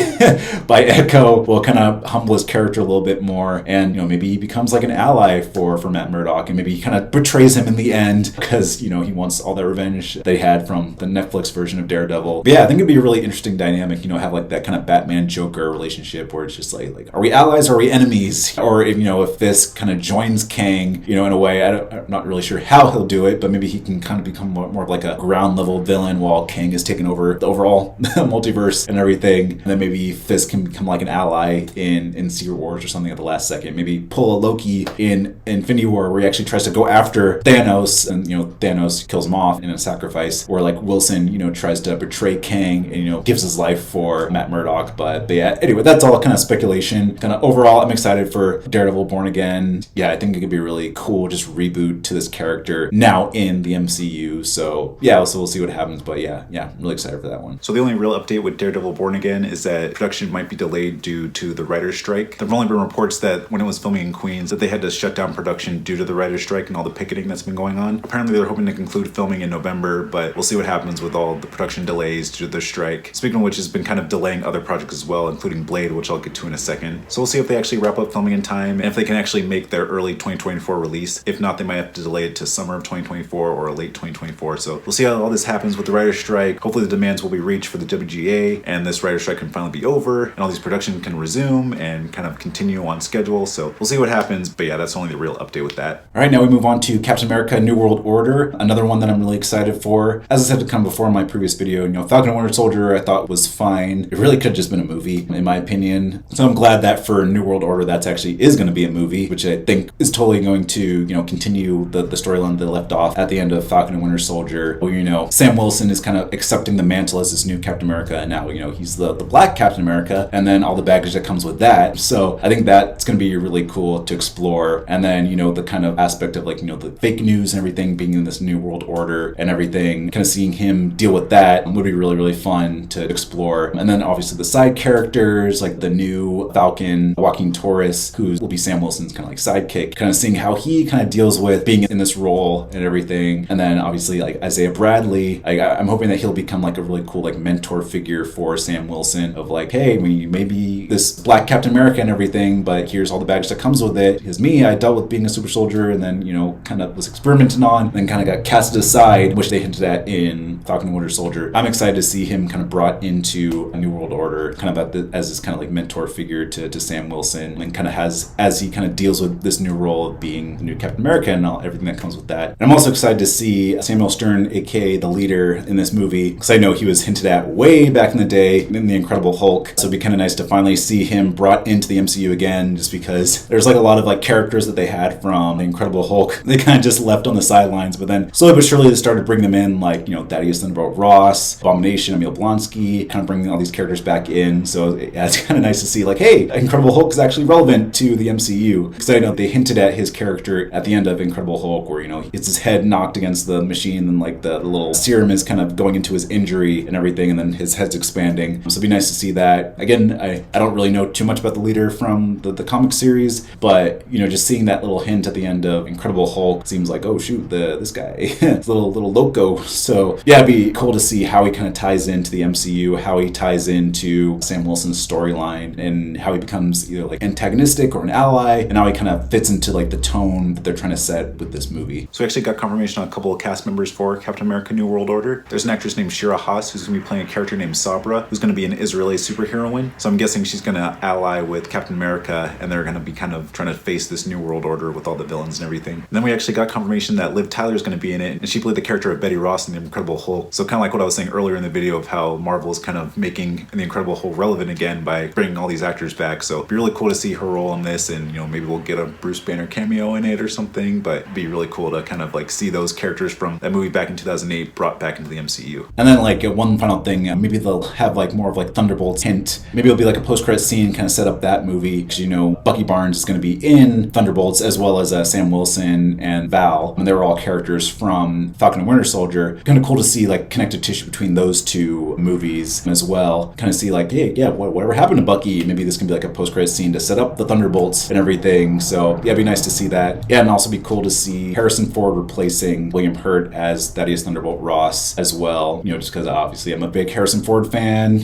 by Echo will kind of humble his character a little bit more, and, you know, maybe he becomes like an ally for Matt Murdock, and maybe he kind of betrays him in the end because, you know, he wants all that revenge they had from the Netflix version of Daredevil. But yeah, I think it'd be a really interesting dynamic, you know, have like that kind of Batman Joker relationship where it's just like are we allies or are we enemies? Or if, you know, if this kind of joins Kang, you know, in a way, I'm not really sure how he'll do it, but maybe he can kind of become more of like a ground level villain while Kang is taking over the overall multiverse and everything. And then maybe Fisk can become like an ally in Secret Wars or something at the last second. Maybe pull a Loki in Infinity War where he actually tries to go after Thanos, and, you know, Thanos kills him off in a sacrifice, or like Wilson, you know, tries to betray Kang and, you know, gives his life for Matt Murdock. But yeah, anyway, that's all kind of speculation. Kind of overall, I'm excited for Daredevil Born Again. Yeah, I think it could be a really cool just reboot to this character now in the MCU. So yeah, so we'll see what happens. But yeah, I'm really excited for that one. So the only real update with Daredevil Born Again is that production might be delayed due to the writer's strike. There have only been reports that when it was filming in Queens that they had to shut down production due to the writer's strike and all the picketing that's been going on. Apparently they're hoping to conclude filming in November, but we'll see what happens with all the production delays due to the strike. Speaking of which, has been kind of delaying other projects as well, including Blade, which I'll get to in a second. So we'll see if they actually wrap up filming in time and if they can actually make their early 2024 release. If not, they might have to delay it to summer of 2024 or late 2024. So we'll see how all this happens with the writer's strike. Hopefully the demands will be reached for the WGA and this writer's strike can finally be over and all these production can resume and kind of continue on schedule. So we'll see what happens. But yeah, that's only the real update with that. All right, now we move on to Captain America New World Order, another one that I'm really excited for. As I said kind of before in my previous video, you know, Falcon and Winter Soldier I thought was fine. It really could have just been a movie, in my opinion. So I'm glad that for New World Order, that's actually is going to be a movie, which I think is totally going to, you know, continue the storyline that left off at the end of Falcon and Winter Soldier, where, you know, Sam Wilson is kind of accepting the mantle as this new Captain America, and now, you know, he's the black Captain America, and then all the baggage that comes with that. So I think that's going to be really cool to explore. And then, you know, the kind of aspect of like, you know, the fake news and everything being in this New World Order and everything, kind of seeing him deal with that would be really, really fun to explore. And then obviously the side characters, like the new Falcon, Joaquin Torres, who will be Sam Wilson's kind of like sidekick, kind of seeing how he kind of deals with being in this role and everything. And then obviously like Isaiah Bradley, I'm hoping that he'll become like a really cool like mentor figure for Sam Wilson of like, hey, we maybe this black Captain America and everything, but here's all the baggage that comes with it. Because me, I dealt with being a super soldier and then, you know, kind of was experimenting on and then kind of got casted aside, which they hinted at in Falcon and Winter Soldier. I'm excited to see him kind of brought into a New World Order, kind of as this kind of like mentor figure to Sam Wilson, and kind of as he kind of deals with this new role of being the new Captain America and everything that comes with that. And I'm also excited to see Samuel Stern, aka the leader in this movie, because I know he was hinted at way back in the day in The Incredible Hulk. So it'd be kind of nice to finally see him brought into the MCU again, just because there's like a lot of like characters that they had from The Incredible Hulk. They kind of just left on the sidelines, but then slowly but surely they started bringing them in, like, you know, Thaddeus Thunderbolt Ross, Abomination, Emil Blonsky, kind of bringing all these characters back in. So it's kind of nice to see like, hey, Incredible Hulk is actually relevant to the MCU. Because I know they hinted at his character at the end of Incredible Hulk, where, you know, it's his head knocked against the machine and like the little serum is kind of going into his injury and everything, and then his head's expanding. So it'd be nice to see that. Again, I don't really know too much about the leader from the comic series, but, you know, just seeing that little hint at the end of Incredible Hulk seems like, oh shoot, this guy is a little loco. So yeah, it'd be cool to see how he kind of ties into the MCU, how he ties into Sam Wilson's storyline, and how he becomes either like antagonistic or an ally, and how he kind of fits into like the tone that they're trying to set with this movie. So we actually got confirmation on a couple of cast members for Captain America New World Order. There's an actress named Shira Haas who's going to be playing a character named Sabra, who's going to be an Israeli superheroine. So I'm guessing she's going to ally with Captain America, and they're going to be kind of trying to face this New World Order with all the villains and everything. And then we actually got confirmation that Liv Tyler is going to be in it, and she played the character of Betty Ross in The Incredible Hulk. So kind of like what I was saying earlier in the video of how Marvel is kind of making The Incredible Hulk relevant again by bringing all these these actors back. So it'd be really cool to see her role in this, and maybe we'll get a Bruce Banner cameo in it or something. But it'd be really cool to kind of like see those characters from that movie back in 2008 brought back into the MCU. And then like one final thing, maybe they'll have like more of like Thunderbolts hint. Maybe it'll be like a post-credit scene, kind of set up that movie, because Bucky Barnes is going to be in Thunderbolts, as well as Sam Wilson and Val, and they were all characters from Falcon and Winter Soldier. Kind of cool to see like connective tissue between those two movies as well. Kind of see like, hey, yeah, whatever happened to Bucky? Maybe this can be like a post-credit scene to set up the Thunderbolts and everything. So yeah, it'd be nice to see that. Yeah, and also be cool to see Harrison Ford replacing William Hurt as Thaddeus Thunderbolt Ross as well. Just because obviously I'm a big Harrison Ford fan.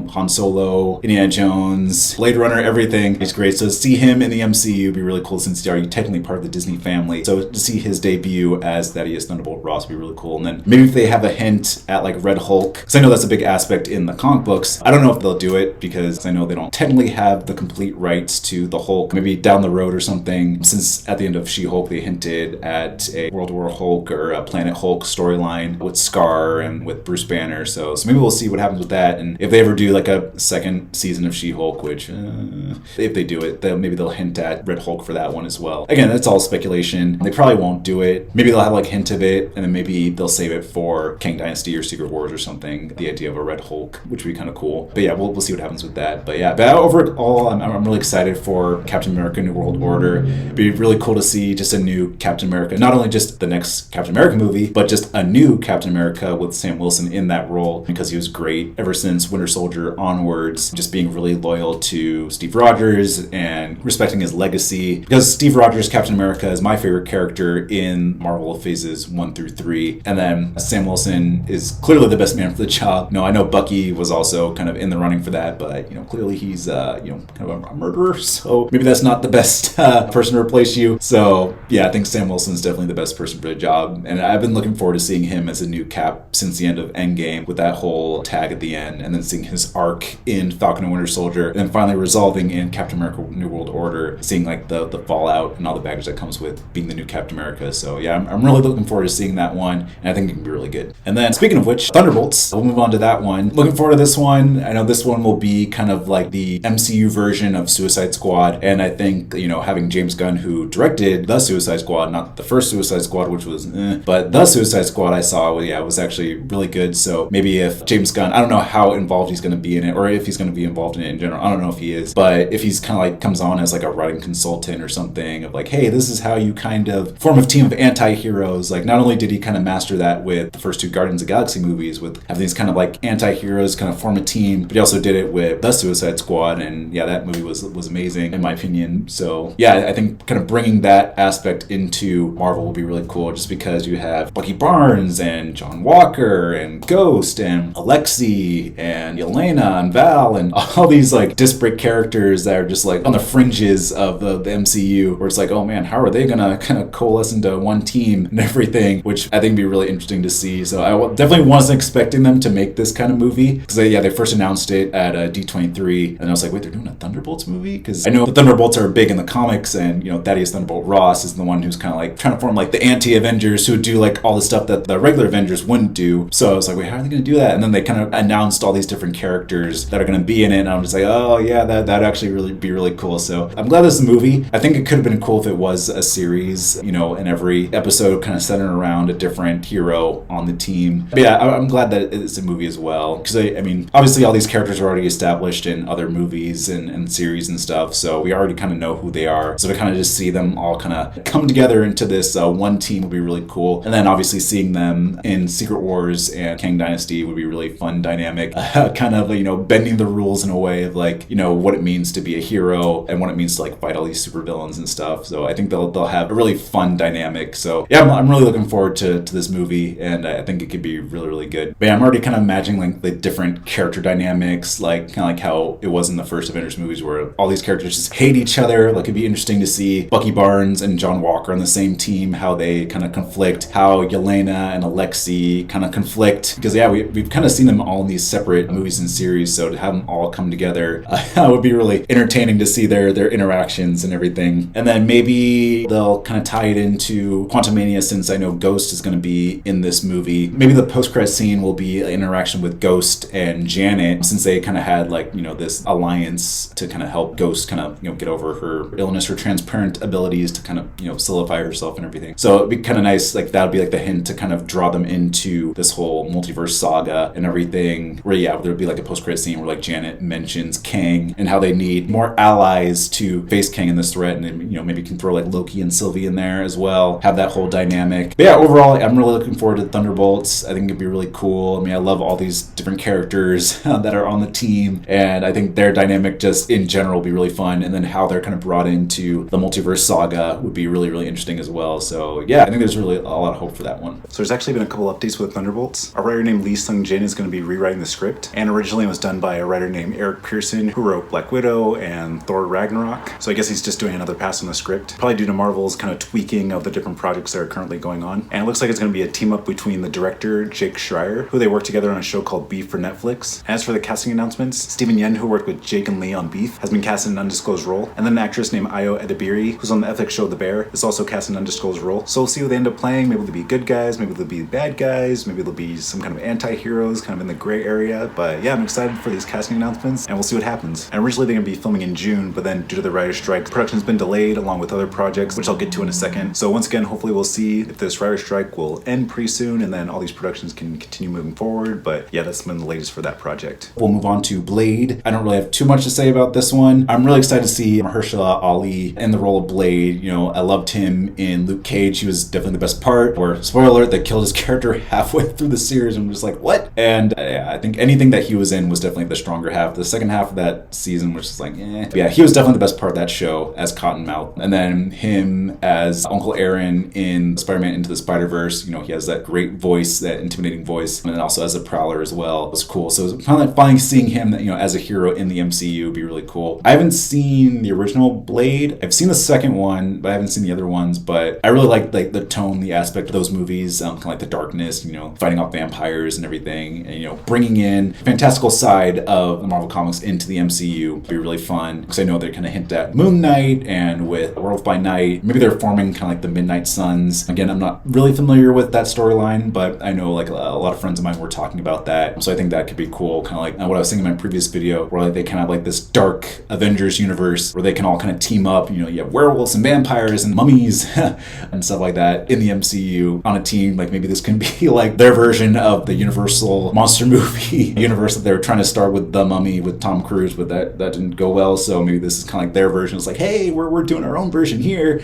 Han Solo, Indiana Jones, Blade Runner, everything. He's great. So to see him in the MCU would be really cool, since he's already technically part of the Disney family. So to see his debut as Thaddeus Thunderbolt Ross would be really cool. And then maybe if they have a hint at like Red Hulk, because I know that's a big aspect in the comic books. I don't know if they'll do it, because I know they don't technically have the complete rights to the Hulk. Maybe down the road or something, since at the end of She-Hulk they hinted at a World War Hulk or a Planet Hulk storyline with Scar and with Bruce Banner. So maybe we'll see what happens with that. And if they ever do like a second season of She-Hulk, which if they do it, maybe they'll hint at Red Hulk for that one as well. Again, that's all speculation. They probably won't do it. Maybe they'll have like hint of it, and then maybe they'll save it for Kang Dynasty or Secret Wars or something. The idea of a Red Hulk, which would be kind of cool. But yeah, we'll see what happens with that. But overall, I'm really excited for Captain America: New World Order. It'd be really cool to see just a new Captain America. Not only just the next Captain America movie, but just a new Captain America with Sam Wilson in that role, because he was great ever since Winter Soldier onwards, just being really loyal to Steve Rogers and respecting his legacy. Because Steve Rogers, Captain America, is my favorite character in Marvel phases 1 through 3. And then Sam Wilson is clearly the best man for the job. I know Bucky was also kind of in the running for that, but clearly he's kind of a murderer, so maybe that's not the best person to replace you. So yeah, I think Sam Wilson's definitely the best person for the job, and I've been looking forward to seeing him as a new Cap since the end of Endgame, with that whole tag at the end, and then seeing his arc in Falcon and Winter Soldier, and then finally resolving in Captain America: New World Order, seeing like the fallout and all the baggage that comes with being the new Captain America. So yeah, I'm really looking forward to seeing that one, and I think it can be really good. And then speaking of which, Thunderbolts, we'll move on to that one. Looking forward to this one. I know this one will be kind of like the MCU version of Suicide Squad, and I think having James Gunn, who directed the Suicide Squad, not the first Suicide Squad, which was but the Suicide Squad I saw, was actually really good. So maybe if James Gunn, I don't know how involved he's going to be in it, or if he's going to be involved in it in general. I don't know if he is, but if he's kind of like comes on as like a writing consultant or something, of like, hey, this is how you kind of form a team of anti-heroes. Like, not only did he kind of master that with the first two Guardians of the Galaxy movies, with having these kind of like anti-heroes kind of form a team, but he also did it with the Suicide Squad, and yeah, that movie was amazing in my opinion. So yeah, I think kind of bringing that aspect into Marvel will be really cool, just because you have Bucky Barnes and John Walker and Ghost and Alexei and Yelena and Val and all these like disparate characters that are just like on the fringes of the MCU, where it's like, oh man, how are they gonna kind of coalesce into one team and everything, which I think would be really interesting to see. So I definitely wasn't expecting them to make this kind of movie, because they first announced it at D23, and I was like, wait, they're doing a Thunderbolts movie? Because I know the Thunderbolts are big in the comics, and Thaddeus Thunderbolt Ross is the one who's kind of like trying to form like the anti-Avengers, who would do like all the stuff that the regular Avengers wouldn't do. So I was like, wait, how are they going to do that? And then they kind of announced all these different characters that are going to be in it, and I'm just like, oh yeah, that'd actually really be really cool. So I'm glad this is a movie. I think it could have been cool if it was a series, and every episode kind of centered around a different hero on the team. But yeah, I'm glad that it's a movie as well, because I mean, obviously all these characters are already established in other movies and series and stuff, so we already kind of know who they are. So to kind of just see them all kind of come together into this one team would be really cool. And then obviously seeing them in Secret Wars and Kang Dynasty would be really fun dynamic, kind of bending the rules in a way of like what it means to be a hero and what it means to like fight all these supervillains and stuff. So I think they'll have a really fun dynamic. So yeah, I'm really looking forward to this movie, and I think it could be really, really good. But yeah, I'm already kind of imagining like the different character dynamics, like kind of like how it was in the first Avengers movies, where all these characters just hate each other. Like, it'd be interesting to see Bucky Barnes and John Walker on the same team, how they kind of conflict, how Yelena and Alexei kind of conflict, because yeah, we've kind of seen them all in these separate movies and series, so to have them all come together would be really entertaining to see their interactions and everything. And then maybe they'll kind of tie it into Quantumania, since I know Ghost is going to be in this movie. Maybe the post-credit scene will be an interaction with Ghost and Janet, since they kind of had like this a alliance to kind of help Ghost kind of, get over her illness, her transparent abilities to kind of, solidify herself and everything. So it'd be kind of nice, like that would be like the hint to kind of draw them into this whole multiverse saga and everything, where there would be like a post-credit scene where like Janet mentions Kang and how they need more allies to face Kang in this threat, and then, maybe can throw like Loki and Sylvie in there as well, have that whole dynamic. But yeah, overall, I'm really looking forward to Thunderbolts. I think it'd be really cool. I mean, I love all these different characters that are on the team, and I think their dynamic just in general will be really fun, and then how they're kind of brought into the multiverse saga would be really, really interesting as well. So yeah, I think there's really a lot of hope for that one. So there's actually been a couple updates with Thunderbolts. A writer named Lee Sung-jin is going to be rewriting the script, and originally it was done by a writer named Eric Pearson, who wrote Black Widow and Thor Ragnarok. So I guess he's just doing another pass on the script, probably due to Marvel's kind of tweaking of the different projects that are currently going on. And it looks like it's going to be a team up between the director, Jake Schreier, who they worked together on a show called Beef for Netflix. As for the casting announcements, Steven Yeun, who worked with Jake and Lee on Beef, has been cast in an undisclosed role. And then an actress named Ayo Edebiri, who's on the ethics show The Bear, is also cast in an undisclosed role. So we'll see who they end up playing. Maybe they'll be good guys, maybe they'll be bad guys, maybe they'll be some kind of anti-heroes kind of in the gray area. But yeah, I'm excited for these casting announcements, and we'll see what happens. And originally they're going to be filming in June, but then due to the writer's strike, production's been delayed along with other projects, which I'll get to in a second. So once again, hopefully we'll see if this writer's strike will end pretty soon, and then all these productions can continue moving forward. But yeah, that's been the latest for that project. We'll move on to Blade. I don't really have too much to say about this one. I'm really excited to see Mahershala Ali in the role of Blade. I loved him in Luke Cage. He was definitely the best part. Or spoiler alert, they killed his character halfway through the series. I'm just like, what? And I think anything that he was in was definitely the stronger half. The second half of that season was just like, eh. Yeah, he was definitely the best part of that show as Cottonmouth. And then him as Uncle Aaron in Spider-Man Into the Spider-Verse. He has that great voice, that intimidating voice, and then also as a Prowler as well. It was cool. So it was kind of like finally seeing him, as a hero in the MCU would be really cool. I haven't seen the original Blade. I've seen the second one, but I haven't seen the other ones. But I really like the tone, the aspect of those movies, kind of like the darkness, fighting off vampires and everything, and bringing in the fantastical side of the Marvel Comics into the MCU would be really fun, because I know they kind of hint at Moon Knight, and with Werewolf by Night, maybe they're forming kind of like the Midnight Suns. Again, I'm not really familiar with that storyline, but I know like a lot of friends of mine were talking about that, so I think that could be cool. Kind of like what I was saying in my previous video, where like they kind of have like this dark Avengers universe where they can all kind of team up. You have werewolves and vampires and mummies and stuff like that in the MCU on a team. Like maybe this can be like their version of the Universal monster movie universe that they were trying to start with The Mummy with Tom Cruise, but that didn't go well. So maybe this is kind of like their version. It's like, hey, we're doing our own version here.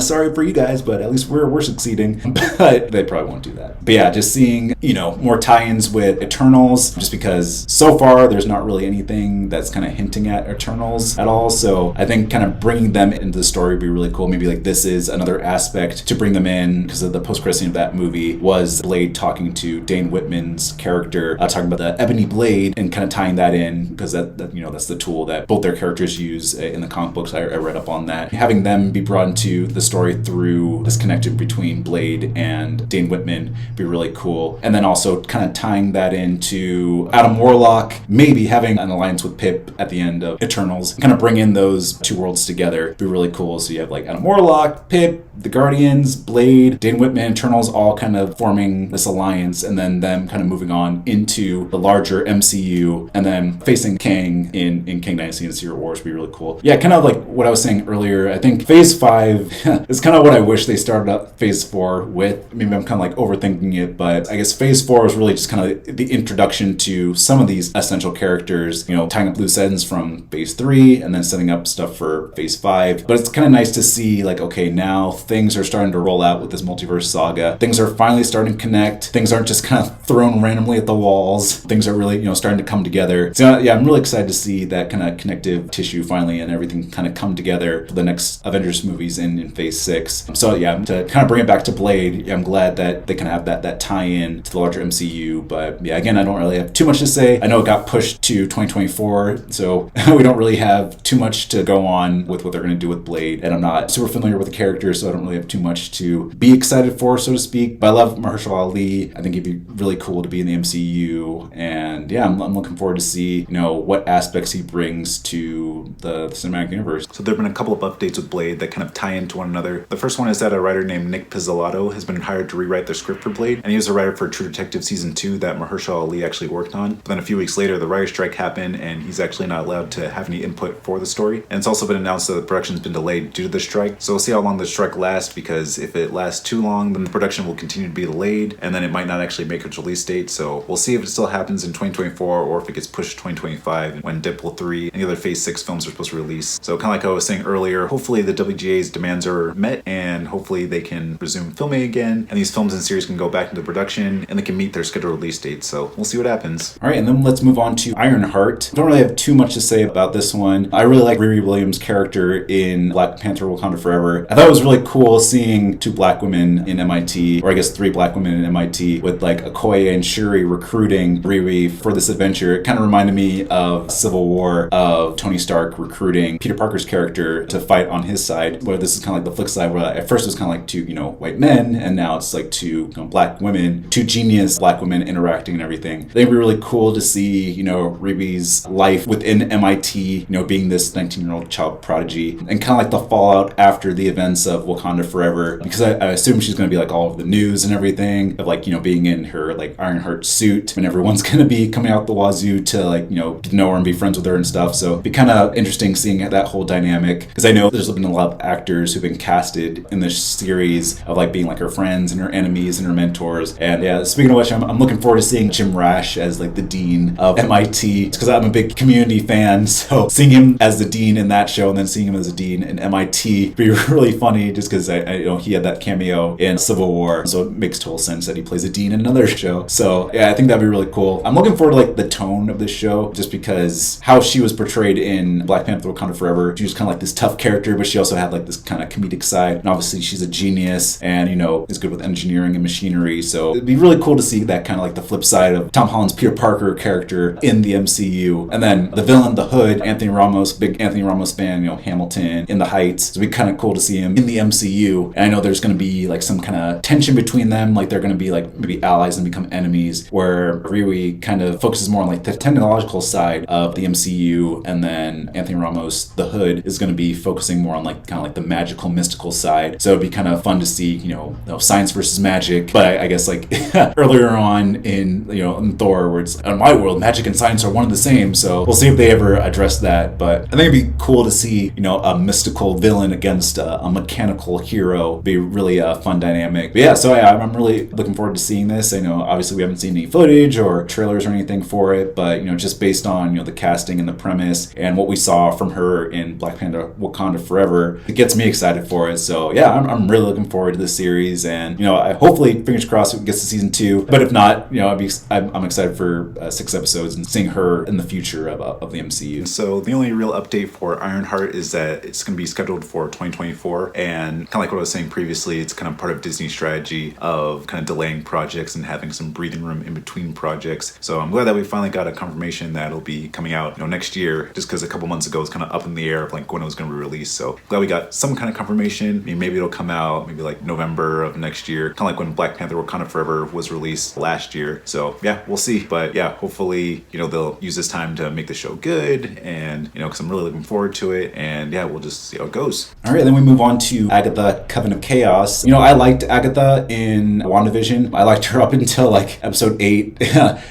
Sorry for you guys, but at least we're succeeding. But they probably won't do that. But yeah, just seeing more tie-ins with Eternals, just because so far there's not really anything that's kind of hinting at Eternals at all. So I think kind of bringing them into the story would be really cool. Maybe like this is another aspect to bring them in, because of the post-credit scene of that movie was Blade talking to Dane Whitman's character, talking about the Ebony Blade, and kind of tying that in, because that's the tool that both their characters use in the comic books. I read up on that. Having them be brought into the story through this connection between Blade and Dane Whitman would be really cool. And then also kind of tying that into Adam Warlock, maybe having an alliance with Pip at the end of Eternals, kind of bring in those two worlds together. It'd be really cool. So you have like Adam Warlock, Pip, the Guardians, Blade, Dane Whitman, Eternals, all kind of forming this alliance, and then them kind of moving on into the larger MCU, and then facing Kang in Kang Dynasty and Secret Wars would be really cool. Yeah, kind of like what I was saying earlier, I think Phase 5 is kind of what I wish they started up Phase 4 with. Maybe I'm kind of like overthinking it, but I guess Phase 4 was really just kind of the introduction to some of these essential characters, tying up loose ends from Phase 3, and then setting up stuff for Phase 5. But it's kind of nice to see, like, okay, now things are starting to roll out with this multiverse saga. Things are finally starting to connect. Things aren't just kind of thrown randomly at the walls. Things are really, starting to come together. So yeah, I'm really excited to see that kind of connective tissue finally, and everything kind of come together for the next Avengers movies in Phase 6. So yeah, to kind of bring it back to Blade, I'm glad that they kind of have that tie-in to the larger MCU. But yeah, again, I don't really have too much to say. I know it got pushed to 2024, so we don't really have too much to go on with what they're going to do with Blade, and I'm not super familiar with the characters, so I don't really have too much to be excited for, so to speak. But I love Mahershala Ali. I think he'd be really cool to be in the MCU. And yeah, I'm looking forward to see, what aspects he brings to the cinematic universe. So there have been a couple of updates with Blade that kind of tie into one another. The first one is that a writer named Nick Pizzolatto has been hired to rewrite the script for Blade, and he was a writer for True Detective Season 2 that Mahershala Ali actually worked on. But then a few weeks later, the writer's strike happened, and he's actually not allowed to have any input for the story. And it's also been announced that the production's been delayed due to the strike. So we'll see how long the strike lasts, because if it lasts too long, then the production will continue to be delayed, and then it might not actually make its release date. So we'll see if it still happens in 2024 or if it gets pushed to 2025 when Deadpool 3 and the other Phase 6 films are supposed to release. So kind of like I was saying earlier, hopefully the WGA's demands are met, and hopefully they can resume filming again, and these films and series can go back into production, and they can meet their scheduled release dates. So we'll see what happens. All right, and then let's move on to Ironheart. Don't really have too much to say about this one. I really like Riri Williams' character in Black Panther: Wakanda Forever. I thought it was really cool seeing 2 black women in MIT, or I guess 3 black women in MIT, with like Okoye and Shuri recruiting Riri for this adventure. It kind of reminded me of Civil War, of Tony Stark recruiting Peter Parker's character to fight on his side, where this is kind of like the flip side, where at first it was kind of like 2, white men, and now it's like 2 black women, 2 genius black women interacting and everything. I think it'd be really cool to see, Riri's life within MIT, being this 19-year-old child prodigy, and kind of like the fallout after the events of Wakanda Forever, because I assume she's going to be like all over the news and everything, of like, being in her like Ironheart suit, and everyone's going to be coming out the wazoo to like, get to know her and be friends with her and stuff. So it'd be kind of interesting seeing that whole dynamic, because I know there's been a lot of actors who've been casted in this series of like being like her friends and her enemies and her mentors. And yeah, speaking of which, I'm looking forward to seeing Jim Rash as like the dean of MIT, because I'm a big Community fan, so seeing him as the dean in that show and then seeing him as a dean in MIT would be really funny, just because I he had that cameo in Civil War, so it makes total sense that he plays a dean in another show. So yeah, I think that'd be really cool. I'm looking forward to like the tone of this show, just because how she was portrayed in Black Panther: Wakanda Forever. She was kind of like this tough character, but she also had like this kind of comedic side, and obviously she's a genius and is good with engineering and machinery. So it'd be really cool to see that kind of like the flip side of Tom Holland's Peter Parker character in the MCU. And then the villain, the Hood, Anthony Ramos, big Anthony Ramos fan, Hamilton, In the Heights. It'd be kind of cool to see him in the MCU. And I know there's going to be like some kind of tension between them, like they're going to be like maybe allies and become enemies, where Riri kind of focuses more on like the technological side of the MCU, and then Anthony Ramos, the Hood, is going to be focusing more on like kind of like the magical, mystical side. So it'd be kind of fun to see, science versus magic. But I guess like earlier on in in Thor, where it's in my world, magic and science are one and the same. So we'll see if they ever address that. But I think it'd be cool to see a mystical villain against a mechanical hero. It'd be really a fun dynamic. But yeah, so I'm really looking forward to seeing this. I know obviously we haven't seen any footage or trailers or anything for it, but just based on the casting and the premise and what we saw from her in Black Panther: Wakanda Forever, it gets me excited for it. So yeah, I'm really looking forward to this series, and I hopefully, fingers crossed, it gets to season 2. But if not, I'm excited for 6 episodes and seeing her in the future of the MCU. So the only real update for Ironheart is that it's going to be scheduled for 2024, and kind of like what I was saying previously, it's kind of part of Disney's strategy of kind of delaying projects and having some breathing room in between projects. So I'm glad that we finally got a confirmation that it'll be coming out next year, just because a couple months ago it was kind of up in the air of like when it was going to be released. So glad we got some kind of confirmation. Maybe it'll come out maybe like November of next year, kind of like when Black Panther: Wakanda Forever was released last year. So yeah, we'll see. But yeah, hopefully they'll use this time to make the show good, and because I'm really looking forward to it. And yeah, we'll just see how it goes. All right, then we move on to Agatha, Coven of Chaos. I liked Agatha in WandaVision. I liked her up until like episode 8.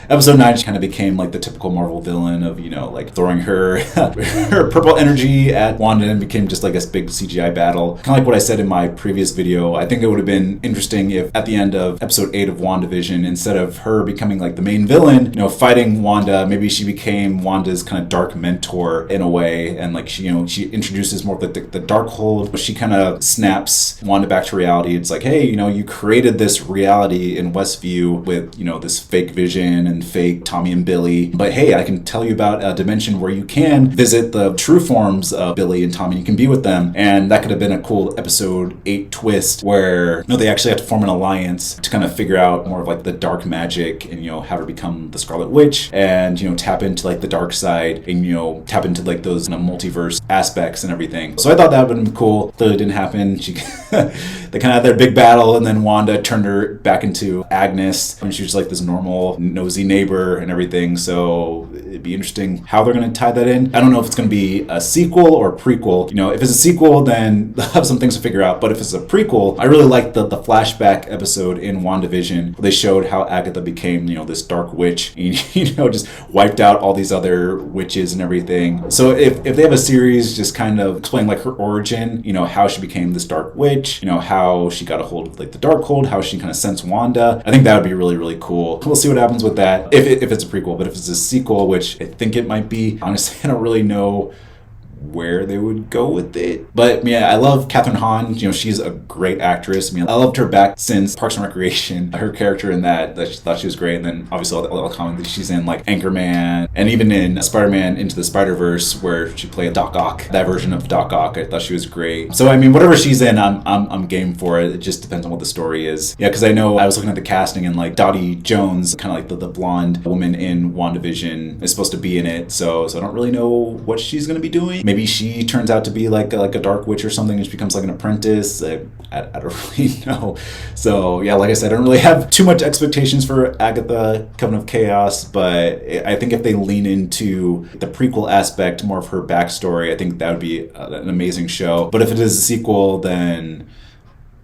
Episode 9, she kind of became like the typical Marvel villain of like throwing her her purple energy at Wanda, and became just like this big CGI battle. Kind of like what I said in my previous video. I think it would have been interesting if at the end of episode 8 of WandaVision, instead of her becoming like the main villain, fighting Wanda, maybe she became Wanda's kind of dark mentor in a way, and like she introduces more of the dark hold. She kind of snaps Wanda back to reality. It's like, hey, you created this reality in Westview with this fake Vision and fake Tommy and Billy, but hey, I can tell you about a dimension where you can visit the true forms of Billy and Tommy. You can be with them. And that could have been a cool episode 8 twist, where they actually have to form an alliance to kind of figure out more of like the dark magic, and have her become the Scarlet Witch, and tap into like the dark side, and tap into like those multiverse aspects and everything. So I thought that would have been cool. Clearly didn't happen. Coven. She they kind of had their big battle, and then Wanda turned her back into Agnes, and she was like this normal, nosy neighbor and everything. So it'd be interesting how they're going to tie that in. I don't know if it's going to be a sequel or a prequel. You know, if it's a sequel, then they'll have some things to figure out. But if it's a prequel, I really liked the flashback episode in WandaVision. They showed how Agatha became, you know, this dark witch, and, you know, just wiped out all these other witches and everything. So if they have a series just kind of explain like her origin, you know, how she became this dark witch, you know, how she got a hold of like the Darkhold, how she kind of sensed Wanda, I think that would be really, really cool. We'll see what happens with that if it's a prequel. But if it's a sequel, which I think it might be, honestly, I don't really know where they would go with it. But yeah, I love Kathryn Hahn. You know, she's a great actress. I mean, I loved her back since Parks and Recreation. Her character in that I thought she was great. And then obviously all the comics that she's in, like Anchorman, and even in Spider-Man Into the Spider-Verse, where she played Doc Ock, that version of Doc Ock, I thought she was great. So I mean, whatever she's in, I'm game for it. It just depends on what the story is. Yeah, because I know I was looking at the casting, and like Dottie Jones, kind of like the blonde woman in WandaVision, is supposed to be in it. So I don't really know what she's going to be doing. Maybe she turns out to be like a dark witch or something, and she becomes like an apprentice. I don't really know. So yeah, like I said, I don't really have too much expectations for Agatha, Coven of Chaos, but I think if they lean into the prequel aspect, more of her backstory, I think that would be an amazing show. But if it is a sequel, then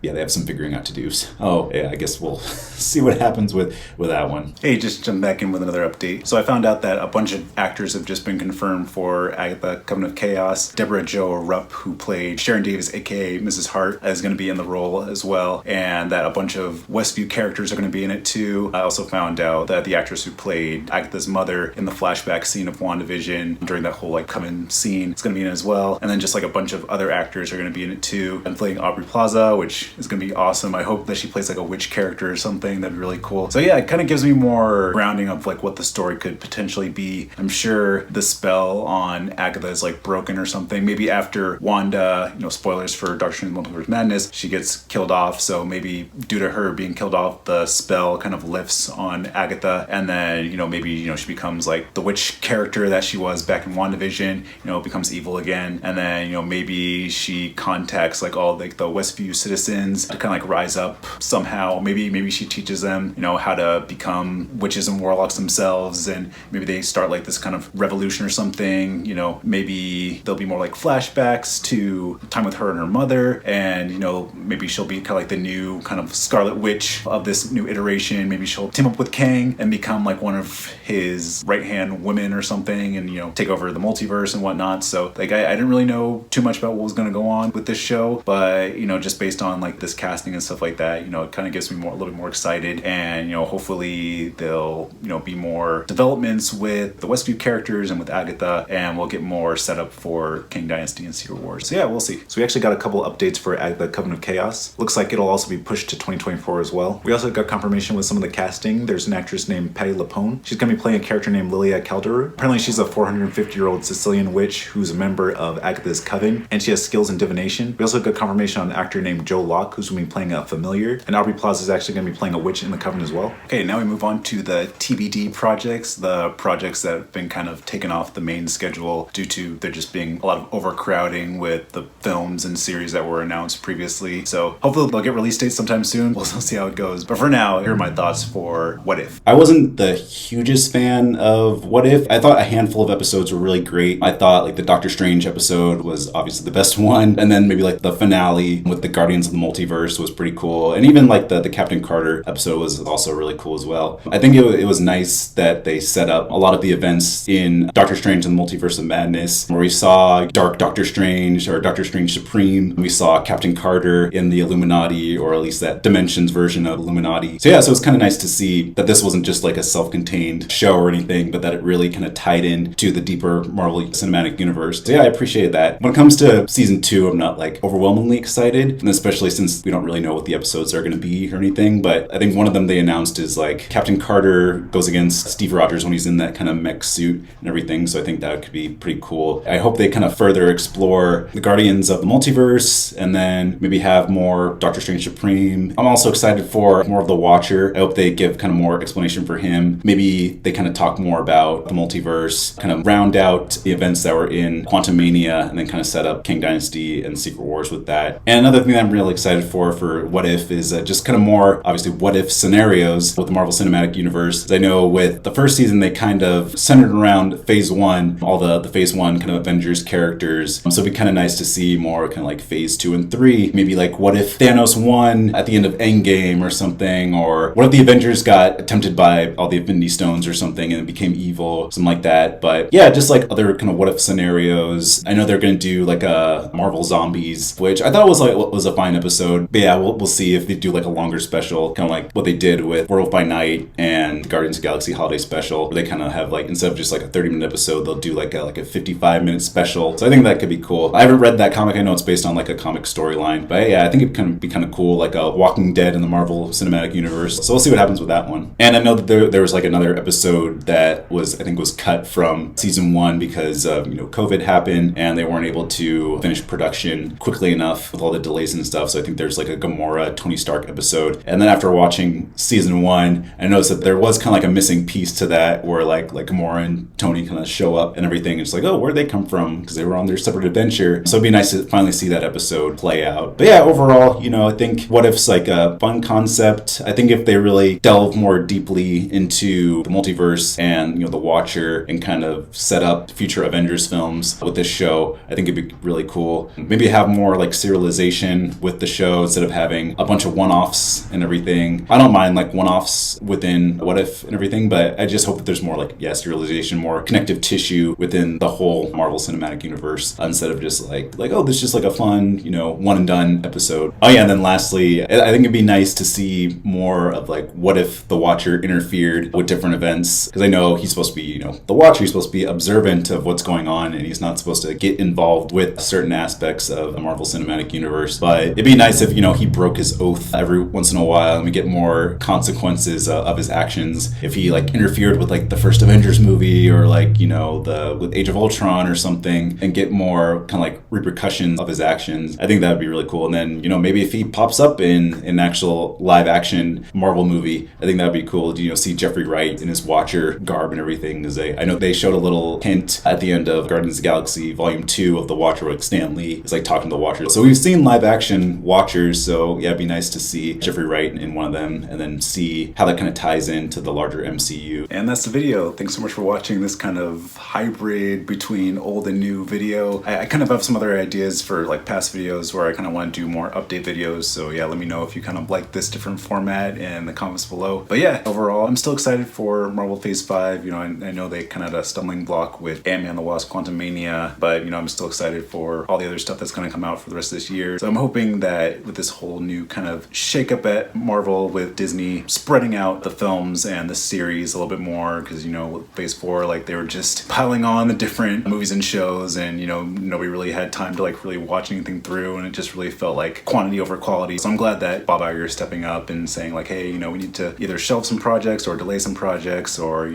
yeah, they have some figuring out to do. So, yeah, I guess we'll see what happens with that one. Hey, just jump back in with another update. So I found out that a bunch of actors have just been confirmed for Agatha, Coven of Chaos. Deborah Jo Rupp, who played Sharon Davis, aka Mrs. Hart, is going to be in the role as well, and that a bunch of Westview characters are going to be in it too. I also found out that the actress who played Agatha's mother in the flashback scene of WandaVision during that whole like Coven scene is going to be in it as well. And then just like a bunch of other actors are going to be in it too. I'm playing Aubrey Plaza, which is going to be awesome. I hope that she plays like a witch character or something. That'd be really cool. So yeah, it kind of gives me more grounding of like what the story could potentially be. I'm sure the spell on Agatha is like broken or something. Maybe after Wanda, you know, spoilers for Doctor Strange Multiverse of Madness, she gets killed off. So maybe due to her being killed off, the spell kind of lifts on Agatha, and then, you know, maybe, you know, she becomes like the witch character that she was back in WandaVision, you know, becomes evil again, and then, you know, maybe she contacts like all like the Westview citizens to kind of like rise up somehow. Maybe she teaches them, you know, how to become witches and warlocks themselves, and maybe they start like this kind of revolution or something. You know, maybe there'll be more like flashbacks to time with her and her mother, and, you know, maybe she'll be kind of like the new kind of Scarlet Witch of this new iteration. Maybe she'll team up with Kang and become like one of his right-hand women or something, and, you know, take over the multiverse and whatnot. So like I didn't really know too much about what was going to go on with this show, but, you know, just based on like this casting and stuff like that, you know, it kind of gets me a little bit more excited. And, you know, hopefully they'll, you know, be more developments with the Westview characters and with Agatha, and we'll get more set up for King Dynasty and Secret Wars. So yeah, we'll see. So we actually got a couple updates for Agatha, Coven of Chaos. Looks like it'll also be pushed to 2024 as well. We also got confirmation with some of the casting. There's an actress named Patti LuPone. She's going to be playing a character named Lilia Calderu. Apparently she's a 450-year-old Sicilian witch who's a member of Agatha's Coven, and she has skills in divination. We also got confirmation on an actor named Joe Locke, who's going to be playing a familiar, and Aubrey Plaza is actually going to be playing a witch in the Coven as well. Okay, now we move on to the TBD projects, the projects that have been kind of taken off the main schedule due to there just being a lot of overcrowding with the films and series that were announced previously. So hopefully they'll get release dates sometime soon. We'll see how it goes. But for now, here are my thoughts for What If. I wasn't the hugest fan of What If. I thought a handful of episodes were really great. I thought like the Doctor Strange episode was obviously the best one, and then maybe like the finale with the Guardians of the Multiverse was pretty cool, and even like the Captain Carter episode was also really cool as well. I think it was nice that they set up a lot of the events in Doctor Strange and the Multiverse of Madness, where we saw Dark Doctor Strange or Doctor Strange Supreme. We saw Captain Carter in the Illuminati, or at least that Dimensions version of Illuminati. So yeah, so it's kind of nice to see that this wasn't just like a self-contained show or anything, but that it really kind of tied in to the deeper Marvel Cinematic Universe. So yeah, I appreciated that. When it comes to season 2, I'm not like overwhelmingly excited, and especially since we don't really know what the episodes are going to be or anything. But I think one of them they announced is like Captain Carter goes against Steve Rogers when he's in that kind of mech suit and everything. So I think that could be pretty cool. I hope they kind of further explore the Guardians of the Multiverse and then maybe have more Doctor Strange Supreme. I'm also excited for more of the Watcher. I hope they give kind of more explanation for him. Maybe they kind of talk more about the multiverse, kind of round out the events that were in Quantum Mania and then kind of set up Kang Dynasty and Secret Wars with that. And another thing that I'm really excited for What If is just kind of more, obviously, what if scenarios with the Marvel Cinematic Universe. I know with the first season, they kind of centered around Phase 1, all the Phase 1 kind of Avengers characters. So it'd be kind of nice to see more kind of like Phase 2 and 3. Maybe like what if Thanos won at the end of Endgame or something? Or what if the Avengers got tempted by all the Infinity Stones or something and it became evil, something like that. But yeah, just like other kind of what if scenarios. I know they're going to do like a Marvel Zombies, which I thought was a fine episode. But yeah, we'll see if they do like a longer special, kind of like what they did with Werewolf by Night and Guardians of the Galaxy Holiday Special, where they kind of have like, instead of just like a 30-minute episode, they'll do like a 55-minute special. So I think that could be cool. I haven't read that comic. I know it's based on like a comic storyline, but yeah, I think it can be kind of cool, like a Walking Dead in the Marvel Cinematic Universe. So we'll see what happens with that one. And I know that there was like another episode that was cut from season 1 because of, COVID happened and they weren't able to finish production quickly enough with all the delays and stuff. So I think there's like a Gamora Tony Stark episode. And then after watching season 1, I noticed that there was kind of like a missing piece to that where like Gamora and Tony kind of show up and everything. It's like, oh, where'd they come from? Because they were on their separate adventure. So it'd be nice to finally see that episode play out. But yeah, overall, I think What If's like a fun concept. I think if they really delve more deeply into the multiverse and, the Watcher and kind of set up future Avengers films with this show, I think it'd be really cool. Maybe have more like serialization with the show instead of having a bunch of one-offs and everything. I don't mind like one-offs within What If and everything, but I just hope that there's more like, serialization, more connective tissue within the whole Marvel Cinematic Universe instead of just like, oh, this is just like a fun, one and done episode. Oh yeah, and then lastly, I think it'd be nice to see more of like, what if the Watcher interfered with different events? Because I know he's supposed to be, the Watcher, he's supposed to be observant of what's going on and he's not supposed to get involved with certain aspects of the Marvel Cinematic Universe. But it'd be nice if, he broke his oath every once in a while and we get more consequences of his actions. If he like interfered with like the first Avengers movie or like, with Age of Ultron or something and get more kind of like repercussions of his actions, I think that would be really cool. And then, maybe if he pops up in an actual live action Marvel movie, I think that'd be cool to, see Jeffrey Wright in his Watcher garb and everything. Because I know they showed a little hint at the end of Guardians of the Galaxy Volume 2 of the Watcher, like Stan Lee is like talking to the Watcher. So we've seen live action Watchers, so yeah, it'd be nice to see Jeffrey Wright in one of them and then see how that kind of ties into the larger MCU. And that's the video. Thanks so much for watching this kind of hybrid between old and new video. I kind of have some other ideas for like past videos where I kind of want to do more update videos. So yeah, let me know if you kind of like this different format in the comments below. But yeah, overall, I'm still excited for Marvel Phase 5. I know they kind of had a stumbling block with Ant-Man and the Wasp Quantumania, but I'm still excited for all the other stuff that's going to come out for the rest of this year. So I'm hoping that with this whole new kind of shake up at Marvel with Disney spreading out the films and the series a little bit more, because with Phase 4, like they were just piling on the different movies and shows and nobody really had time to like really watch anything through, and it just really felt like quantity over quality. So I'm glad that Bob Iger is stepping up and saying like, hey, we need to either shelve some projects or delay some projects or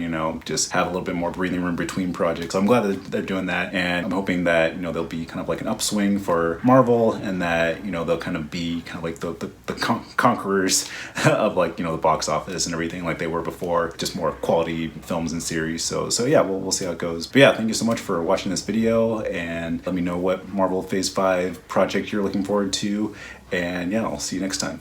just have a little bit more breathing room between projects. So I'm glad that they're doing that, and I'm hoping that there'll be kind of like an upswing for Marvel, and that they'll kind of be kind of like the conquerors of like the box office and everything like they were before, just more quality films and series. So yeah, we'll see how it goes. But yeah, thank you so much for watching this video, and let me know what Marvel Phase 5 project you're looking forward to, and yeah, I'll see you next time.